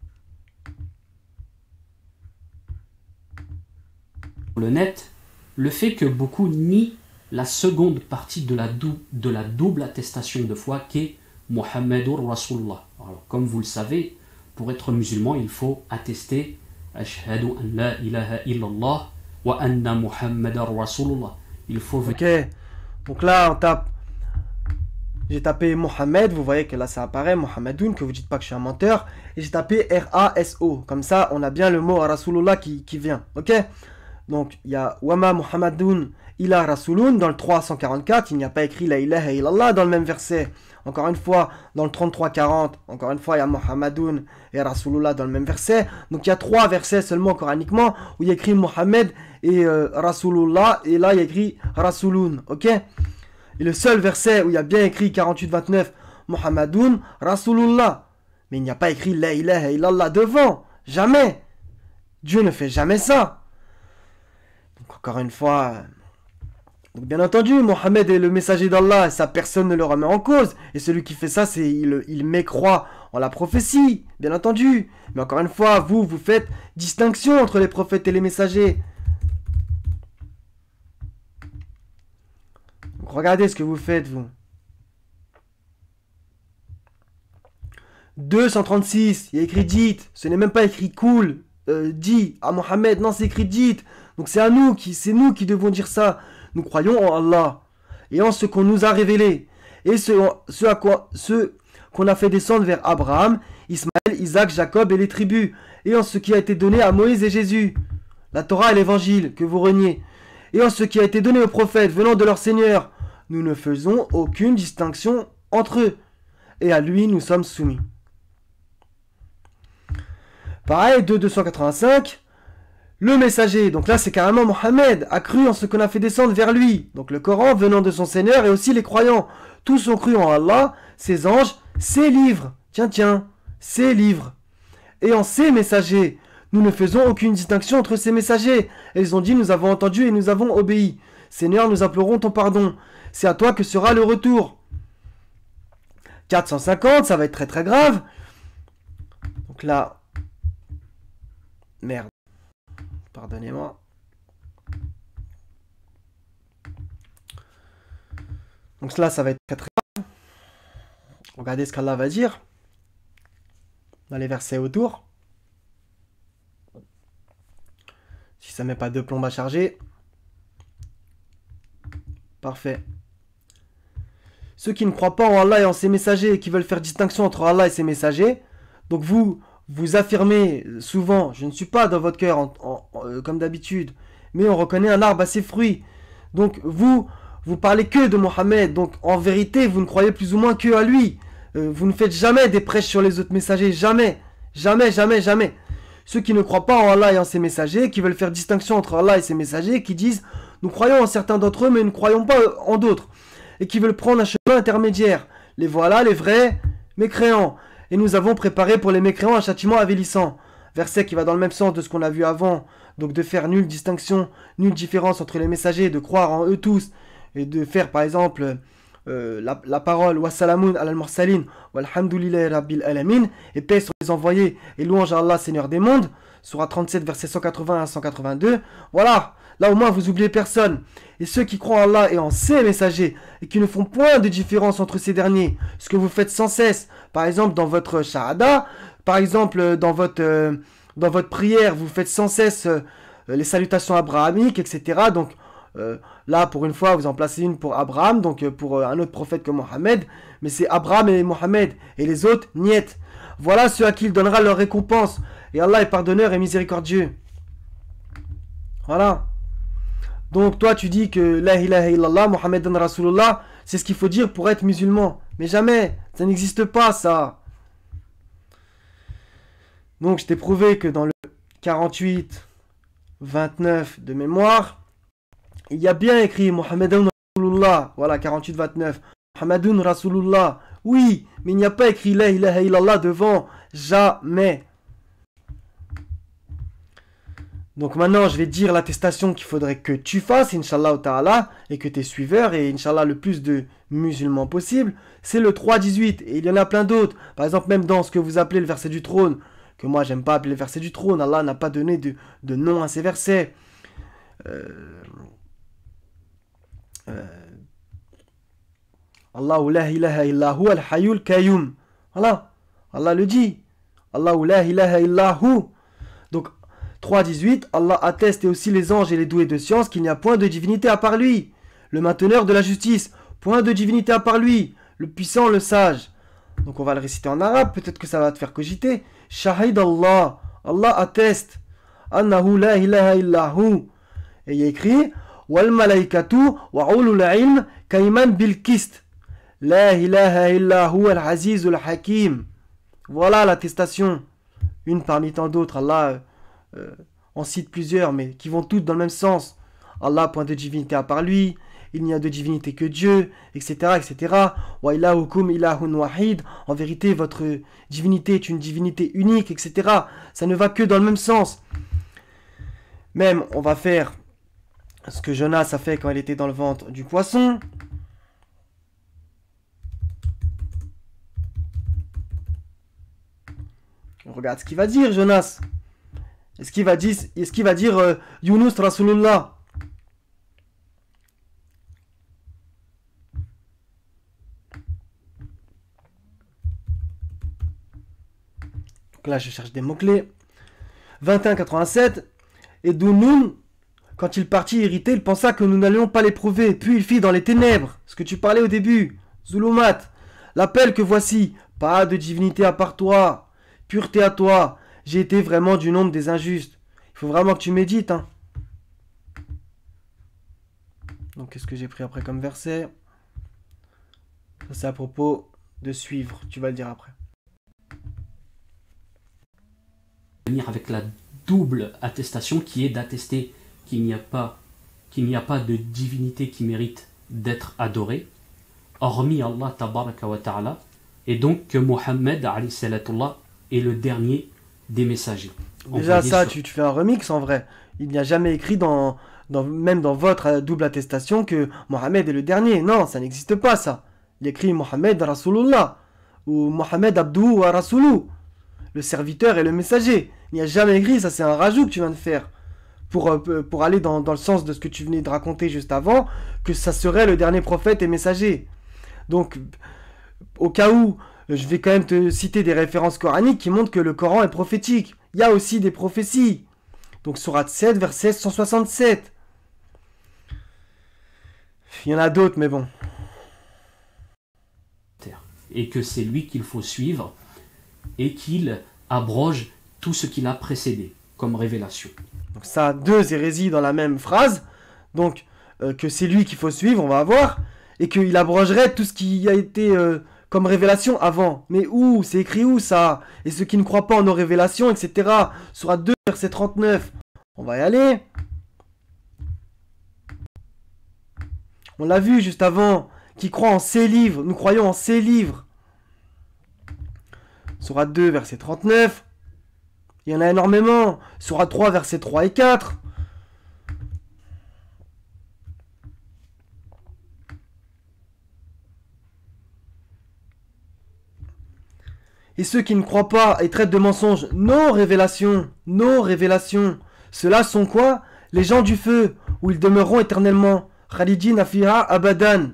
le net le fait que beaucoup nient la seconde partie de la double attestation de foi qu'est Muhammadur Rasulullah. Alors, comme vous le savez, pour être musulman, il faut attester Ashhadu an la ilaha illallah wa anna Muhammadar Rasulullah. Il faut... Ok, donc là on tape. J'ai tapé Mohammed, vous voyez que là ça apparaît, Mohammedoun, que vous dites pas que je suis un menteur. Et j'ai tapé R-A-S-O, comme ça on a bien le mot Rasulullah qui vient, ok. Donc il y a Wama Muhammadoun ila Rasulun dans le 344, il n'y a pas écrit la ilaha illallah dans le même verset. Encore une fois, dans le 33-40, encore une fois, il y a Muhammadoun et Rasulullah dans le même verset. Donc il y a 3 versets seulement coraniquement où il y a écrit Mohammed et Rasulullah, et là il y a écrit Rasulun, ok. Et le seul verset où il y a bien écrit 48-29, Muhammadoun, Rasulullah. Mais il n'y a pas écrit la ilaha illallah devant. Jamais. Dieu ne fait jamais ça. Donc encore une fois... Donc bien entendu, Mohammed est le messager d'Allah, ça personne ne le remet en cause. Et celui qui fait ça, il mécroit en la prophétie, bien entendu. Mais encore une fois, vous faites distinction entre les prophètes et les messagers. Donc regardez ce que vous faites, vous. 236, il y a écrit dites, ce n'est même pas écrit cool, dit à Mohammed, non c'est écrit dites. Donc c'est nous qui devons dire ça. Nous croyons en Allah et en ce qu'on nous a révélé et ce qu'on a fait descendre vers Abraham, Ismaël, Isaac, Jacob et les tribus et en ce qui a été donné à Moïse et Jésus, la Torah et l'évangile que vous reniez, et en ce qui a été donné aux prophètes venant de leur Seigneur. Nous ne faisons aucune distinction entre eux et à lui nous sommes soumis. Pareil, 285. Le messager, donc là c'est carrément Mohammed, a cru en ce qu'on a fait descendre vers lui. Donc le Coran venant de son Seigneur et aussi les croyants. Tous ont cru en Allah, ses anges, ses livres. Tiens, ses livres. Et en ses messagers. Nous ne faisons aucune distinction entre ces messagers. Et ils ont dit, nous avons entendu et nous avons obéi. Seigneur, nous implorons ton pardon. C'est à toi que sera le retour. 450, ça va être très très grave. Donc là... Merde. Pardonnez-moi. Donc là, ça va être très très grave. Regardez ce qu'Allah va dire dans les versets autour. Si ça met pas de plomb à charger. Parfait. Ceux qui ne croient pas en Allah et en ses messagers et qui veulent faire distinction entre Allah et ses messagers, donc vous affirmez souvent, je ne suis pas dans votre cœur comme d'habitude, mais on reconnaît un arbre à ses fruits. Donc vous parlez que de Mohammed, donc en vérité vous ne croyez plus ou moins que à lui. Vous ne faites jamais des prêches sur les autres messagers, jamais. Ceux qui ne croient pas en Allah et en ses messagers, qui veulent faire distinction entre Allah et ses messagers, qui disent nous croyons en certains d'entre eux mais nous ne croyons pas en d'autres, et qui veulent prendre un chemin intermédiaire. Les voilà les vrais mécréants. Et nous avons préparé pour les mécréants un châtiment avilissant. verset qui va dans le même sens de ce qu'on a vu avant, donc de faire nulle distinction, nulle différence entre les messagers, de croire en eux tous, et de faire par exemple la parole wassalamun al mursalin walhamdulillahi rabbil alamin, et paix sur les envoyés et louange à Allah Seigneur des mondes, Sourate 37 versets 180 à 182. Voilà, là au moins vous oubliez personne. Et ceux qui croient en Allah et en ses messagers et qui ne font point de différence entre ces derniers, ce que vous faites sans cesse, par exemple dans votre shahada, par exemple dans votre prière, vous faites sans cesse les salutations abrahamiques, etc. Donc là, pour une fois, vous en placez une pour Abraham, donc pour un autre prophète que Mohammed, mais c'est Abraham et Mohammed, et les autres, niet. Voilà ceux à qui il donnera leur récompense, et Allah est pardonneur et miséricordieux. Voilà. Donc toi, tu dis que la ilaha illallah, Muhammadan Rasulullah, c'est ce qu'il faut dire pour être musulman. Mais jamais, ça n'existe pas, ça. Donc je t'ai prouvé que dans le 48, 29 de mémoire, il y a bien écrit Muhammadan Rasulullah. Voilà, 48, 29. Muhammadun Rasulullah. Oui, mais il n'y a pas écrit la ilaha illallah devant. Jamais. Donc maintenant, je vais dire l'attestation qu'il faudrait que tu fasses, Inch'Allah ta'ala, et que tes suiveurs, et Inch'Allah le plus de musulmans possible, c'est le 3-18. Et il y en a plein d'autres. Par exemple, même dans ce que vous appelez le verset du trône, que moi j'aime pas appeler le verset du trône, Allah n'a pas donné de nom à ces versets. Allahu la ilaha illahu al-hayyul qayyum. Voilà, Allah le dit. Allahu la ilaha illahu. Donc, 3.18, Allah atteste et aussi les anges et les doués de science qu'il n'y a point de divinité à part lui. Le mainteneur de la justice, point de divinité à part lui. Le puissant, le sage. Donc on va le réciter en arabe, peut-être que ça va te faire cogiter. Shahid Allah, Allah atteste. Annahu la ilaha illahu. Et il y a écrit Wal malaikatu wa ulul ilm kaiman bil kist. La ilaha illahu al-azizul hakim. Voilà l'attestation. Une parmi tant d'autres, Allah en cite plusieurs, mais qui vont toutes dans le même sens. Allah, point de divinité à part lui, il n'y a de divinité que Dieu, etc., etc. Wa ilahukum ilahun wahid. En vérité, votre divinité est une divinité unique, etc. Ça ne va que dans le même sens. Même, on va faire ce que Jonas a fait quand il était dans le ventre du poisson. Regarde ce qu'il va dire, Jonas. Est-ce qu'il va dire Yunus Rasulullah? Donc là, je cherche des mots-clés. 21-87. Et Dounoun, quand il partit irrité, il pensa que nous n'allions pas l'éprouver. Puis il fit dans les ténèbres, ce que tu parlais au début. Zulumat, l'appel que voici. Pas de divinité à part toi. Pureté à toi. J'ai été vraiment du nombre des injustes. Il faut vraiment que tu médites. Hein. Donc, qu'est-ce que j'ai pris après comme verset? Ça, c'est à propos de suivre. Tu vas le dire après. Venir avec la double attestation qui est d'attester qu'il n'y a pas de divinité qui mérite d'être adorée, hormis Allah tabaraka wa ta'ala, et donc que Mohammed alayhi salatullah est le dernier des messagers. Déjà ça, tu fais un remix en vrai. Il n'y a jamais écrit même dans votre double attestation que Mohammed est le dernier. Non, ça n'existe pas ça. Il écrit Mohammed Rasulullah ou Mohammed Abdou wa Rasoulou, le serviteur et le messager. Il n'y a jamais écrit, ça c'est un rajout que tu viens de faire pour aller dans le sens de ce que tu venais de raconter juste avant, que ça serait le dernier prophète et messager. Donc, au cas où, je vais quand même te citer des références coraniques qui montrent que le Coran est prophétique. Il y a aussi des prophéties. Donc, Sourate 7, verset 167. Il y en a d'autres, mais bon. Et que c'est lui qu'il faut suivre et qu'il abroge tout ce qu'il a précédé comme révélation. Donc ça a deux hérésies dans la même phrase. Donc que c'est lui qu'il faut suivre, on va voir. Et qu'il abrogerait tout ce qui a été comme révélation avant. Mais où? C'est écrit où ça? Et ceux qui ne croient pas en nos révélations, etc. Sourate 2, verset 39. On va y aller. On l'a vu juste avant. Qui croient en ces livres. Nous croyons en ces livres. Sourate 2, verset 39. Il y en a énormément. Sourate 3, versets 3 et 4. Et ceux qui ne croient pas et traitent de mensonges nos révélations, ceux-là sont quoi? Les gens du feu, où ils demeureront éternellement. Khalidin afiha abadan.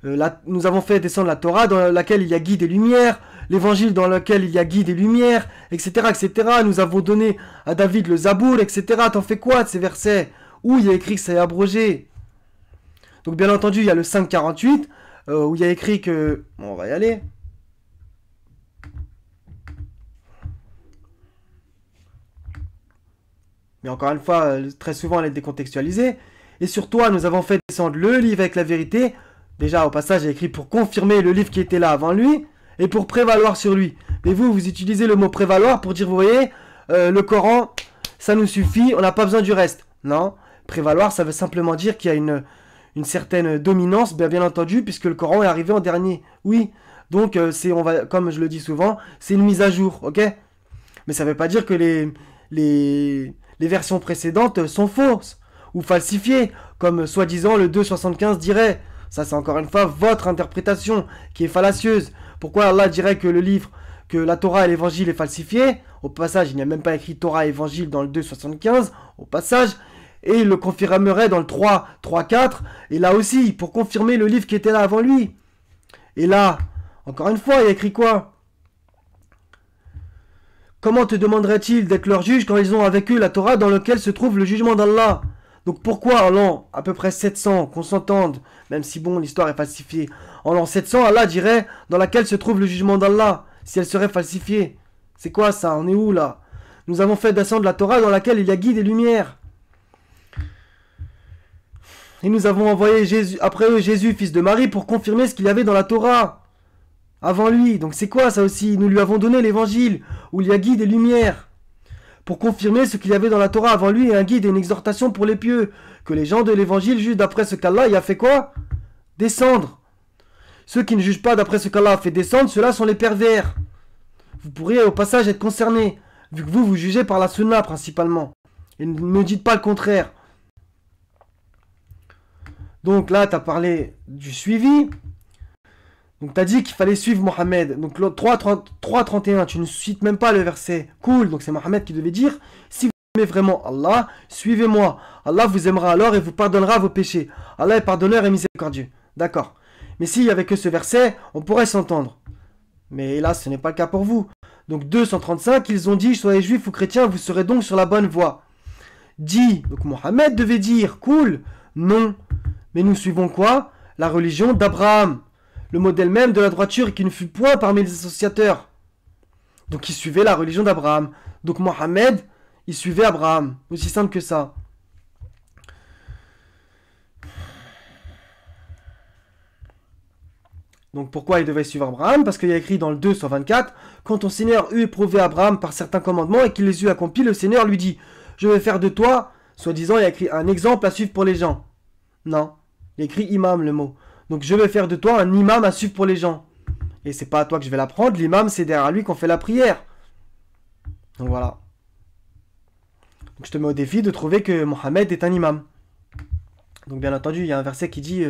Nous avons fait descendre la Torah dans laquelle il y a guide et lumière, l'évangile dans lequel il y a guide et lumière, etc., etc. Nous avons donné à David le Zabour, etc. T'en fais quoi de ces versets? Où il y a écrit que ça est abrogé? Donc bien entendu, il y a le 5,48, où il y a écrit que... Bon, on va y aller. Mais encore une fois, très souvent, elle est décontextualisée. Et sur toi, nous avons fait descendre le livre avec la vérité. Déjà, au passage, il y a écrit pour confirmer le livre qui était là avant lui et pour prévaloir sur lui. Mais vous utilisez le mot prévaloir pour dire, vous voyez, le Coran, ça nous suffit, on n'a pas besoin du reste. Non, prévaloir, ça veut simplement dire qu'il y a une certaine dominance, bien entendu, puisque le Coran est arrivé en dernier. Oui, donc, comme je le dis souvent, c'est une mise à jour, ok? Mais ça ne veut pas dire que les versions précédentes sont fausses ou falsifiées, comme soi-disant le 2,75 dirait. Ça, c'est encore une fois votre interprétation qui est fallacieuse. Pourquoi Allah dirait que le livre, que la Torah et l'évangile est falsifié? Au passage, il n'y a même pas écrit Torah et évangile dans le 2,75. Au passage, et il le confirmerait dans le 3,4. Et là aussi, pour confirmer le livre qui était là avant lui. Et là, encore une fois, il y a écrit quoi? Comment te demanderait-il d'être leur juge quand ils ont avec eux la Torah dans laquelle se trouve le jugement d'Allah? Donc pourquoi en l'an à peu près 700, qu'on s'entende, même si bon l'histoire est falsifiée, en l'an 700 Allah dirait dans laquelle se trouve le jugement d'Allah, si elle serait falsifiée? C'est quoi ça? On est où là? Nous avons fait descendre la Torah dans laquelle il y a guide et lumière. Et nous avons envoyé Jésus, après eux Jésus, fils de Marie, pour confirmer ce qu'il y avait dans la Torah avant lui. Donc c'est quoi ça aussi? Nous lui avons donné l'évangile, où il y a guide et lumière, pour confirmer ce qu'il y avait dans la Torah avant lui, et un guide et une exhortation pour les pieux, que les gens de l'évangile jugent d'après ce qu'Allah y a fait quoi? Descendre. Ceux qui ne jugent pas d'après ce qu'Allah a fait descendre, ceux-là sont les pervers. Vous pourriez au passage être concernés, vu que vous jugez par la sunna principalement. Et ne me dites pas le contraire. Donc là, tu as parlé du suivi. Donc tu as dit qu'il fallait suivre Mohammed. Donc 3.31, tu ne cites même pas le verset. Cool, donc c'est Mohammed qui devait dire, si vous aimez vraiment Allah, suivez-moi. Allah vous aimera alors et vous pardonnera vos péchés. Allah est pardonneur et miséricordieux. D'accord. Mais s'il n'y avait que ce verset, on pourrait s'entendre. Mais hélas, ce n'est pas le cas pour vous. Donc 235, ils ont dit, soyez juifs ou chrétiens, vous serez donc sur la bonne voie. Dit, donc Mohammed devait dire, cool, non. Mais nous suivons quoi? La religion d'Abraham. Le modèle même de la droiture qui ne fut point parmi les associateurs. Donc il suivait la religion d'Abraham. Donc Mohammed, il suivait Abraham. Aussi simple que ça. Donc pourquoi il devait suivre Abraham? Parce qu'il y a écrit dans le 224, quand ton Seigneur eut éprouvé Abraham par certains commandements et qu'il les eut accomplis, le Seigneur lui dit, je vais faire de toi, soi-disant il y a écrit un exemple à suivre pour les gens. Non, il y a écrit imam le mot. Donc je vais faire de toi un imam à suivre pour les gens. Et c'est pas à toi que je vais l'apprendre, l'imam c'est derrière lui qu'on fait la prière. Donc voilà. Donc je te mets au défi de trouver que Mohammed est un imam. Donc bien entendu, il y a un verset qui dit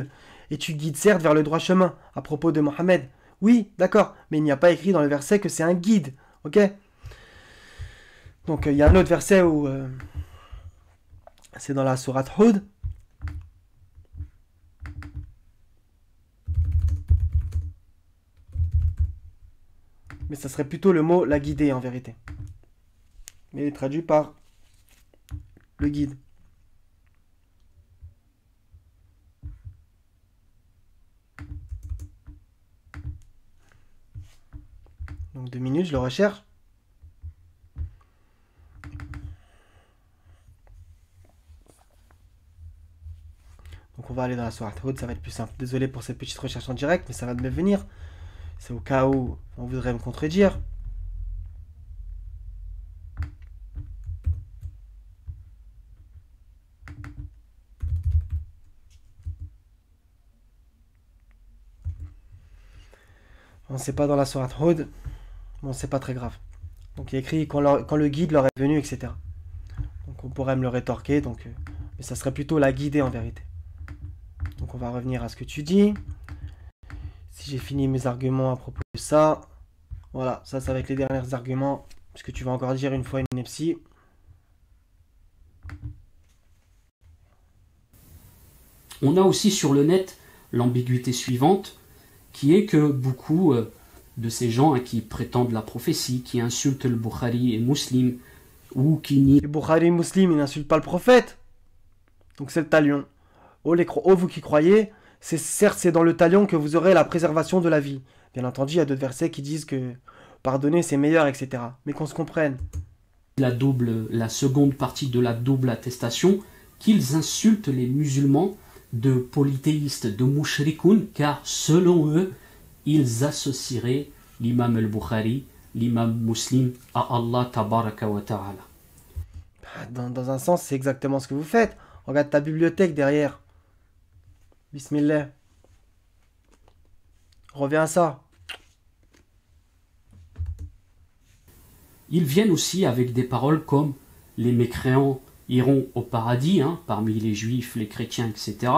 et tu guides certes vers le droit chemin à propos de Mohammed. Oui, d'accord, mais il n'y a pas écrit dans le verset que c'est un guide. Ok? Donc il y a un autre verset où c'est dans la sourate Hud. Mais ça serait plutôt le mot la guider en vérité. Mais il est traduit par le guide. Donc 2 minutes, je le recherche. Donc on va aller dans la sourate Hud, ça va être plus simple. Désolé pour cette petite recherche en direct, mais ça va de me venir. C'est au cas où on voudrait me contredire. Bon, c'est pas dans la sourate Hud. Bon, c'est pas très grave. Donc il y a écrit quand le guide leur est venu, etc. Donc on pourrait me le rétorquer, donc, mais ça serait plutôt la guider en vérité. Donc on va revenir à ce que tu dis. Si j'ai fini mes arguments à propos de ça, voilà, ça va être les derniers arguments, puisque tu vas encore dire une fois une nepsie. On a aussi sur le net l'ambiguïté suivante, qui est que beaucoup de ces gens qui prétendent la prophétie, qui insultent le Bukhari et Muslim, ou qui nient... Le Bukhari et Muslim, ils n'insultent pas le prophète. Donc c'est le talion. Oh vous qui croyez, certes c'est dans le talion que vous aurez la préservation de la vie. Bien entendu, il y a d'autres versets qui disent que pardonner c'est meilleur, etc. Mais qu'on se comprenne. La seconde partie de la double attestation, qu'ils insultent les musulmans de polythéistes, de mushrikoun, car selon eux, ils associeraient l'imam al-Bukhari, l'imam Muslim à Allah tabaraka wa ta'ala. Dans un sens, c'est exactement ce que vous faites. Regarde ta bibliothèque derrière. Bismillah. Reviens à ça. Ils viennent aussi avec des paroles comme les mécréants iront au paradis, parmi les juifs, les chrétiens, etc.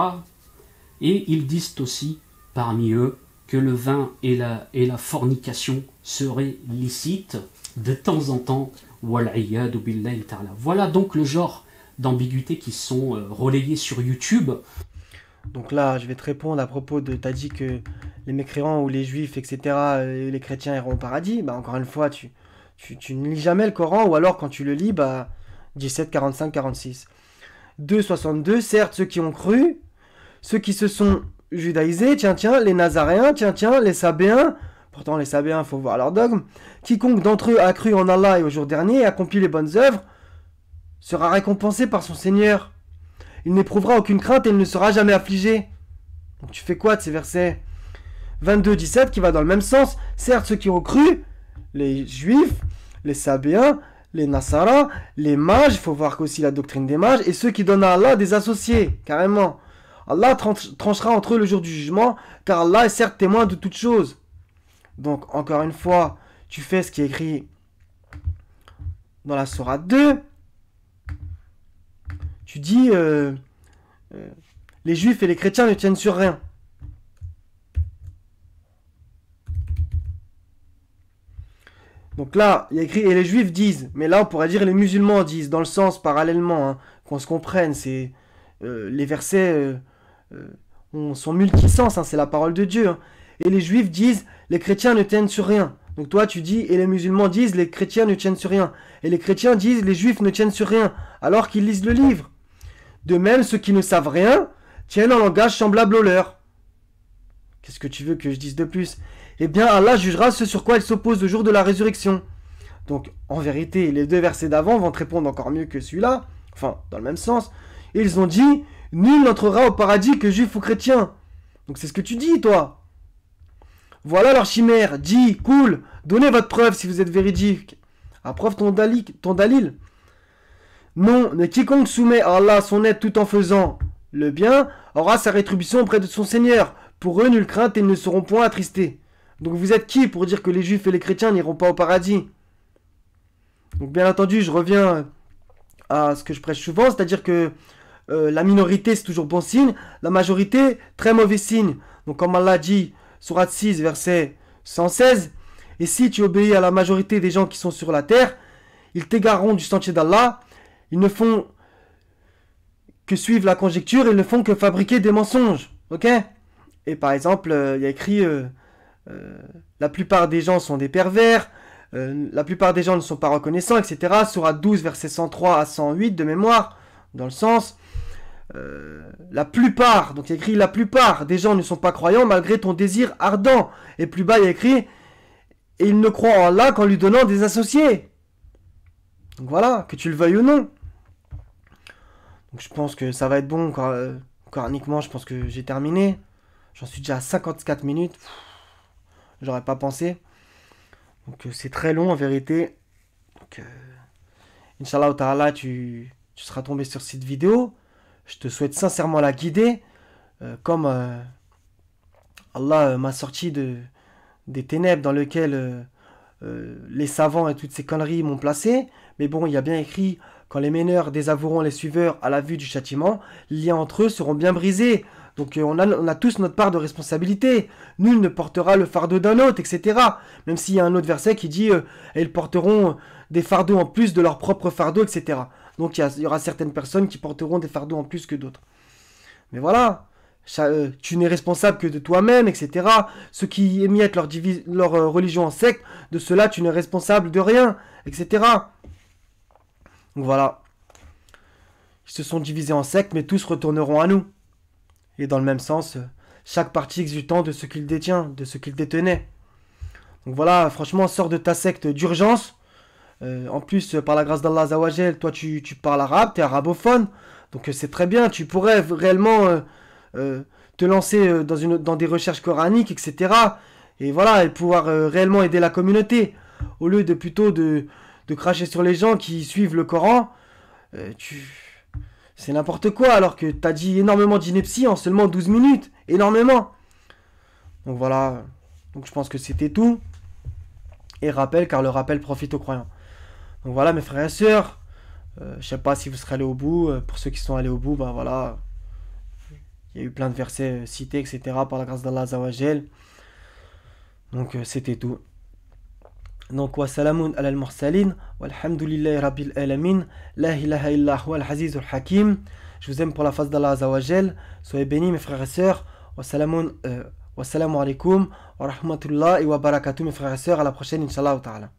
Et ils disent aussi, parmi eux, que le vin et la fornication seraient licites de temps en temps. Voilà donc le genre d'ambiguïtés qui sont relayées sur YouTube. Donc là, je vais te répondre à propos de... T'as dit que les mécréants ou les juifs, etc., et les chrétiens iront au paradis. Bah encore une fois, tu ne lis jamais le Coran, ou alors quand tu le lis, 17, 45, 46. 2, 62, certes, ceux qui ont cru, ceux qui se sont judaïsés, tiens, les Nazaréens, tiens, les Sabéens, pourtant les Sabéens, il faut voir leur dogme, quiconque d'entre eux a cru en Allah et au jour dernier et accompli les bonnes œuvres, sera récompensé par son Seigneur. Il n'éprouvera aucune crainte et il ne sera jamais affligé. Donc tu fais quoi de ces versets 22, 17 qui va dans le même sens. Certes, ceux qui ont cru, les Juifs, les Sabéens, les Nasara, les mages, il faut voir qu'aussi la doctrine des mages, et ceux qui donnent à Allah des associés, carrément. Allah tranchera entre eux le jour du jugement, car Allah est certes témoin de toutes choses. Donc, encore une fois, tu fais ce qui est écrit dans la Sourate 2. Tu dis, les Juifs et les chrétiens ne tiennent sur rien. Donc là, il y a écrit, et les Juifs disent, mais là on pourrait dire les musulmans disent, dans le sens parallèlement, qu'on se comprenne, c'est les versets sont multisens, c'est la parole de Dieu. Et les Juifs disent, les chrétiens ne tiennent sur rien. Donc toi tu dis, et les musulmans disent, les chrétiens ne tiennent sur rien. Et les chrétiens disent, les Juifs ne tiennent sur rien, alors qu'ils lisent le livre. De même, ceux qui ne savent rien tiennent un langage semblable au leur. Qu'est-ce que tu veux que je dise de plus? Eh bien, Allah jugera ce sur quoi ils s'opposent le jour de la résurrection. Donc, en vérité, les deux versets d'avant vont te répondre encore mieux que celui-là, enfin, dans le même sens. Et ils ont dit, nul n'entrera au paradis que juif ou chrétien. Donc, c'est ce que tu dis, toi. Voilà leur chimère. Dis, cool, donnez votre preuve si vous êtes véridique. Appreuve ton dalil. Non, mais quiconque soumet à Allah son aide tout en faisant le bien aura sa rétribution auprès de son Seigneur. Pour eux, nulle crainte et ils ne seront point attristés. Donc vous êtes qui pour dire que les juifs et les chrétiens n'iront pas au paradis? Donc bien entendu, je reviens à ce que je prêche souvent, c'est-à-dire que la minorité c'est toujours bon signe, la majorité très mauvais signe. Donc comme Allah dit, sourate 6, verset 116, et si tu obéis à la majorité des gens qui sont sur la terre, ils t'égareront du sentier d'Allah, ils ne font que suivre la conjecture, ils ne font que fabriquer des mensonges, ok? Et par exemple, il y a écrit... la plupart des gens sont des pervers, la plupart des gens ne sont pas reconnaissants, etc. Sourate 12, versets 103 à 108 de mémoire, dans le sens, la plupart, donc il y a écrit la plupart des gens ne sont pas croyants malgré ton désir ardent. Et plus bas il y a écrit, et ils ne croient en Allah qu'en lui donnant des associés. Donc voilà, que tu le veuilles ou non. Donc je pense que ça va être bon, coraniquement, je pense que j'ai terminé. J'en suis déjà à 54 minutes. J'aurais pas pensé. Donc c'est très long en vérité. Donc Inch'Allah ta'ala, tu seras tombé sur cette vidéo. Je te souhaite sincèrement la guider. Comme Allah m'a sorti des ténèbres dans lesquelles les savants et toutes ces conneries m'ont placé. Mais bon, il y a bien écrit, quand les meneurs désavoueront les suiveurs à la vue du châtiment, les liens entre eux seront bien brisés. Donc on a tous notre part de responsabilité. Nul ne portera le fardeau d'un autre, etc. Même s'il y a un autre verset qui dit ils porteront des fardeaux en plus de leur propre fardeau, etc. Donc il y aura certaines personnes qui porteront des fardeaux en plus que d'autres. Mais voilà, tu n'es responsable que de toi-même, etc. Ceux qui émiettent leur religion en secte, de cela tu n'es responsable de rien, etc. Donc voilà. Ils se sont divisés en sectes, mais tous retourneront à nous. Et dans le même sens, chaque parti exultant de ce qu'il détient, de ce qu'il détenait. Donc voilà, franchement, sors de ta secte d'urgence. En plus, par la grâce d'Allah Azawajel, toi tu parles arabe, tu es arabophone. Donc c'est très bien, tu pourrais réellement te lancer dans des recherches coraniques, etc. Et voilà, et pouvoir réellement aider la communauté. Au lieu de plutôt de cracher sur les gens qui suivent le Coran, c'est n'importe quoi, alors que t'as dit énormément d'inepties en seulement 12 minutes. Énormément. Donc voilà. Donc je pense que c'était tout. Et rappel, car le rappel profite aux croyants. Donc voilà mes frères et sœurs. Je sais pas si vous serez allés au bout. Pour ceux qui sont allés au bout, bah voilà. Il y a eu plein de versets cités, etc. par la grâce d'Allah Azawajel. Donc c'était tout. Donc wa salamun ala al-mursalin walhamdulillahi rabbil alamin la ilaha illa huwa al-azizul hakim. Je vous aime pour la face d'Allah Azawajel. Soyez bénis mes frères et sœurs. Wa salamu alaikum wa rahmatullahi wa barakatuh mes frères et sœurs. À la prochaine, Inch'Allah ta'ala.